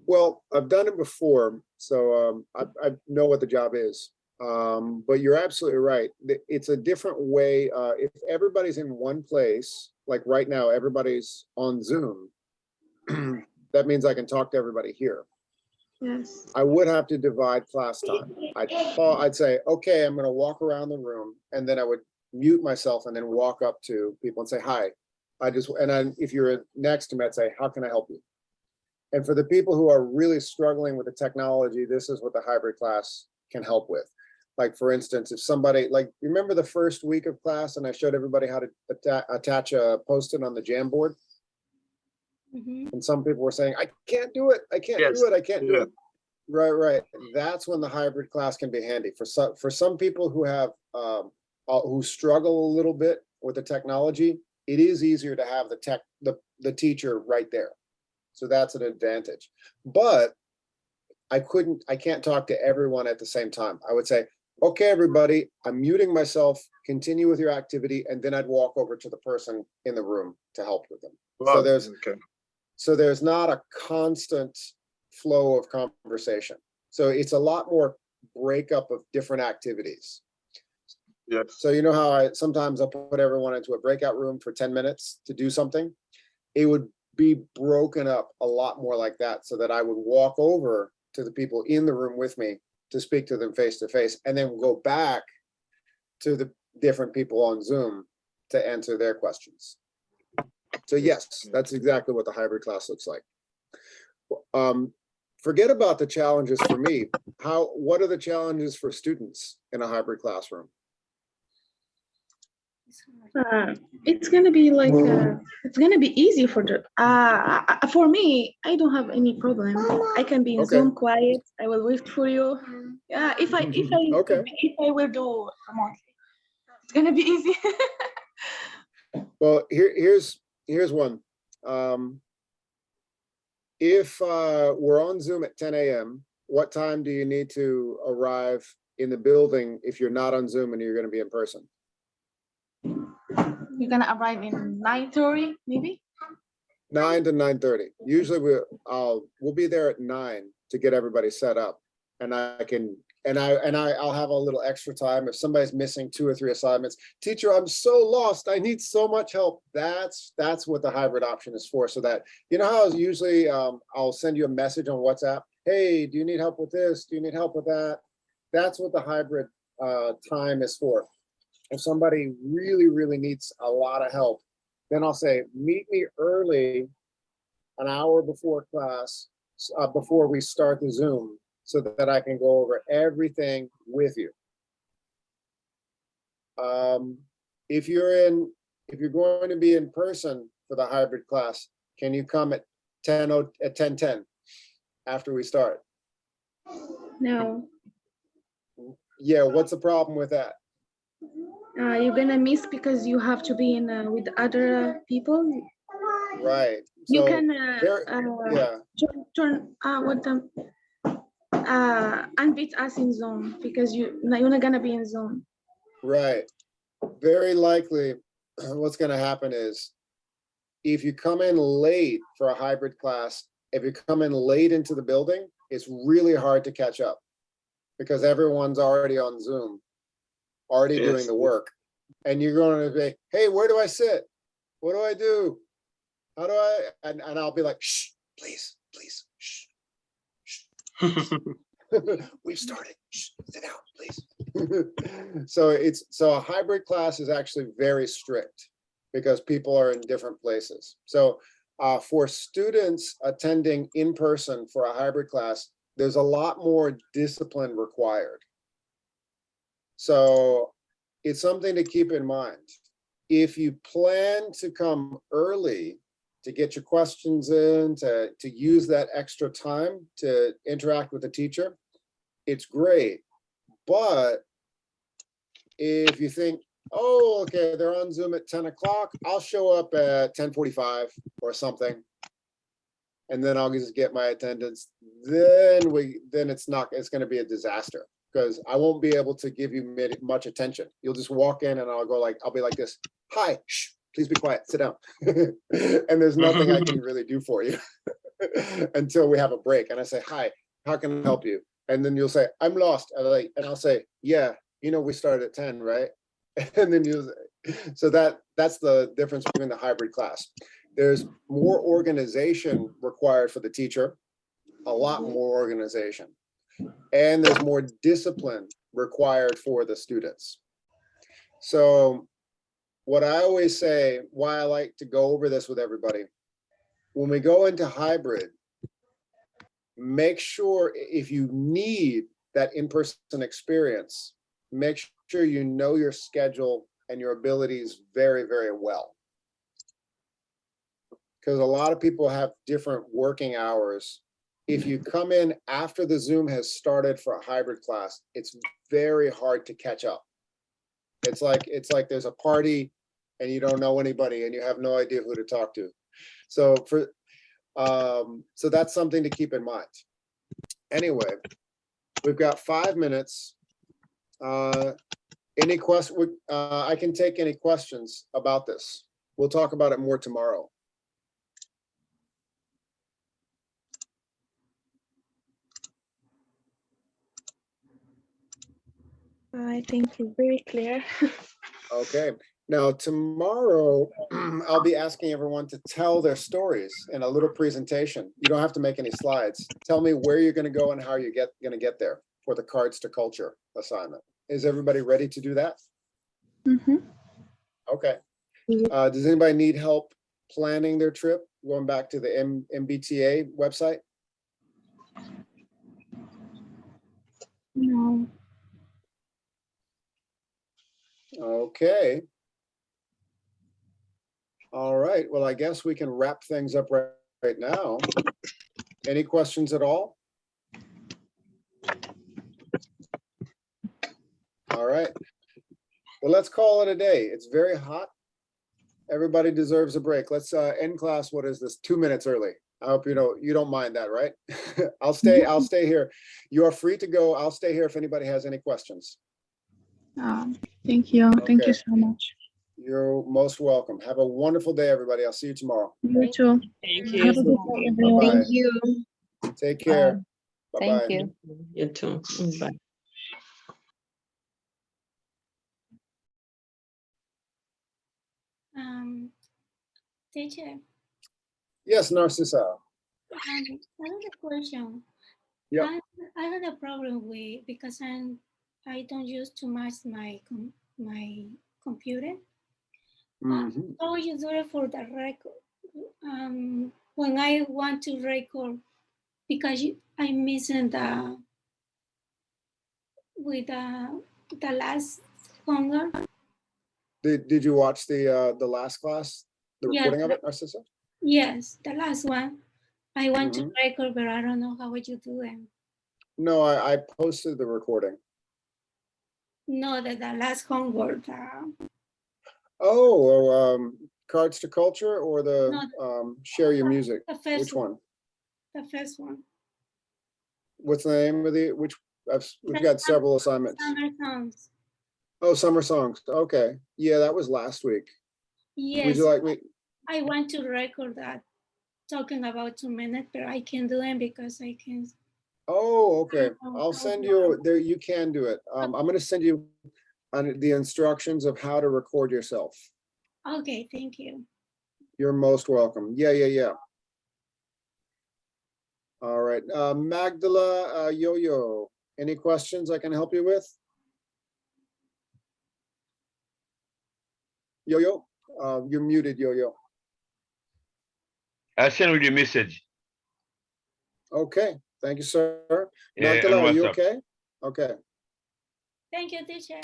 [SPEAKER 1] Well, I've done it before, so I know what the job is. But you're absolutely right. It's a different way. If everybody's in one place, like right now, everybody's on Zoom, that means I can talk to everybody here.
[SPEAKER 5] Yes.
[SPEAKER 1] I would have to divide class time. I'd say, okay, I'm going to walk around the room, and then I would mute myself and then walk up to people and say, hi. If you're next to me, I'd say, how can I help you? And for the people who are really struggling with the technology, this is what the hybrid class can help with. Like, for instance, if somebody, like, remember the first week of class and I showed everybody how to attach a Post-it on the Jamboard?
[SPEAKER 5] Mm-hmm.
[SPEAKER 1] And some people were saying, I can't do it. I can't do it. I can't do it. Right. That's when the hybrid class can be handy. For some people who have, who struggle a little bit with the technology, it is easier to have the teacher right there. So that's an advantage. But I can't talk to everyone at the same time. I would say, okay, everybody, I'm muting myself, continue with your activity, and then I'd walk over to the person in the room to help with them. Wow. So there's not a constant flow of conversation. So it's a lot more breakup of different activities. Yes. So you know how sometimes I'll put everyone into a breakout room for 10 minutes to do something? It would be broken up a lot more like that, so that I would walk over to the people in the room with me to speak to them face to face, and then go back to the different people on Zoom to answer their questions. So yes, that's exactly what the hybrid class looks like. Forget about the challenges for me. What are the challenges for students in a hybrid classroom?
[SPEAKER 5] It's gonna be like it's gonna be easy for me. I don't have any problem. I can be in Zoom quiet. I will wait for you. Yeah, if I will do remotely, it's gonna be easy.
[SPEAKER 1] Well, here's one. If we're on Zoom at 10 a.m., what time do you need to arrive in the building if you're not on Zoom and you're going to be in person?
[SPEAKER 5] You're gonna arrive in 9:30, maybe?
[SPEAKER 1] 9 to 9:30. Usually we'll be there at 9 to get everybody set up, and I can I'll have a little extra time. If somebody's missing 2 or 3 assignments, teacher, I'm so lost. I need so much help. That's what the hybrid option is for. So that, you know how usually I'll send you a message on WhatsApp. Hey, do you need help with this? Do you need help with that? That's what the hybrid time is for. If somebody really, really needs a lot of help, then I'll say, meet me early, an hour before class, before we start the Zoom, so that I can go over everything with you. If you're going to be in person for the hybrid class, can you come at 10:10 after we start?
[SPEAKER 5] No.
[SPEAKER 1] Yeah, what's the problem with that?
[SPEAKER 5] You're gonna miss because you have to be in with other people.
[SPEAKER 1] Right.
[SPEAKER 5] You
[SPEAKER 1] So
[SPEAKER 5] can
[SPEAKER 1] yeah.
[SPEAKER 5] turn what the unbeat us in Zoom because you're not gonna be in Zoom.
[SPEAKER 1] Right. Very likely what's going to happen is if you come in late for a hybrid class, if you come in late into the building, it's really hard to catch up because everyone's already on Zoom, already doing the work. And you're going to be, hey, where do I sit? What do I do? How do I? And I'll be like, shh, please, please, shh, shh. We've started. Shh, sit down, please. So a hybrid class is actually very strict because people are in different places. So for students attending in person for a hybrid class, there's a lot more discipline required. So it's something to keep in mind. If you plan to come early to get your questions in, to use that extra time to interact with the teacher, it's great. But if you think, oh, okay, they're on Zoom at 10 o'clock, I'll show up at 10:45 or something, and then I'll just get my attendance, then it's going to be a disaster because I won't be able to give you much attention. You'll just walk in and I'll be like this, hi, shh, please be quiet, sit down. And there's nothing I can really do for you until we have a break. And I say, hi, how can I help you? And then you'll say, I'm lost. And I'll say, yeah, we started at 10, right? And then so that's the difference between the hybrid class. There's more organization required for the teacher, a lot more organization. And there's more discipline required for the students. So what I always say, why I like to go over this with everybody, when we go into hybrid, make sure if you need that in-person experience, make sure you know your schedule and your abilities very, very well. Because a lot of people have different working hours. If you come in after the Zoom has started for a hybrid class, it's very hard to catch up. It's like there's a party and you don't know anybody and you have no idea who to talk to. So so that's something to keep in mind. Anyway, we've got 5 minutes. Any question? I can take any questions about this. We'll talk about it more tomorrow.
[SPEAKER 5] I think it's very clear.
[SPEAKER 1] Okay. Now, tomorrow, I'll be asking everyone to tell their stories in a little presentation. You don't have to make any slides. Tell me where you're going to go and how you're going to get there for the Cards to Culture assignment. Is everybody ready to do that?
[SPEAKER 5] Mm-hmm.
[SPEAKER 1] Okay. Does anybody need help planning their trip, going back to the MBTA website?
[SPEAKER 5] No.
[SPEAKER 1] Okay. All right. Well, I guess we can wrap things up right now. Any questions at all? All right. Well, let's call it a day. It's very hot. Everybody deserves a break. Let's end class. What is this? 2 minutes early. I hope you don't mind that, right? I'll stay here. You are free to go. I'll stay here if anybody has any questions.
[SPEAKER 5] Thank you.
[SPEAKER 1] Okay.
[SPEAKER 5] Thank you so much.
[SPEAKER 1] You're most welcome. Have a wonderful day, everybody. I'll see you tomorrow.
[SPEAKER 5] You too.
[SPEAKER 10] Thank you.
[SPEAKER 5] Have a good day, everyone.
[SPEAKER 1] Bye-bye.
[SPEAKER 6] Thank you.
[SPEAKER 1] Take care.
[SPEAKER 6] Thank
[SPEAKER 1] Bye-bye.
[SPEAKER 6] you.
[SPEAKER 10] You too. Bye.
[SPEAKER 12] Teacher,
[SPEAKER 1] Yes, Narcissa.
[SPEAKER 12] another question.
[SPEAKER 1] Yeah.
[SPEAKER 12] I had a problem with because I don't use too much my computer. How you do it for the record? When I want to record, because I'm missing the with the last hunger.
[SPEAKER 1] Did you watch the last class, the recording of it, Narcissa?
[SPEAKER 12] Yes, the last one. I want to record, but I don't know how would you do it.
[SPEAKER 1] No, I posted the recording.
[SPEAKER 12] No, the last homework.
[SPEAKER 1] Oh, Cards to Culture or the
[SPEAKER 12] No,
[SPEAKER 1] Share Your Music?
[SPEAKER 12] the first
[SPEAKER 1] Which one?
[SPEAKER 12] The first one.
[SPEAKER 1] What's the name of the, we've got several assignments.
[SPEAKER 12] Summer songs.
[SPEAKER 1] Oh, Summer Songs. Okay. Yeah, that was last week.
[SPEAKER 12] Yes.
[SPEAKER 1] Would you like me?
[SPEAKER 12] I want to record that, talking about 2 minutes, but I can't do it because I can.
[SPEAKER 1] Oh, okay. I'll send you there. You can do it. I'm going to send you on the instructions of how to record yourself.
[SPEAKER 12] Okay, thank you.
[SPEAKER 1] You're most welcome. Yeah. All right. Magdala, Yo-Yo, any questions I can help you with? Yo-Yo, you're muted, Yo-Yo.
[SPEAKER 14] I send you a message.
[SPEAKER 1] Okay, thank you, sir.
[SPEAKER 14] Yeah,
[SPEAKER 1] Magdala, are you
[SPEAKER 14] WhatsApp.
[SPEAKER 1] okay? Okay.
[SPEAKER 12] Thank you, teacher.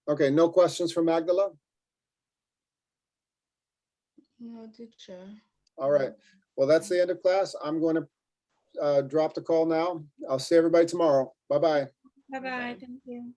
[SPEAKER 1] Okay, no questions for Magdala?
[SPEAKER 3] No, teacher.
[SPEAKER 1] All right. Well, that's the end of class. I'm going to drop the call now. I'll see everybody tomorrow. Bye-bye.
[SPEAKER 12] Bye-bye. Thank you.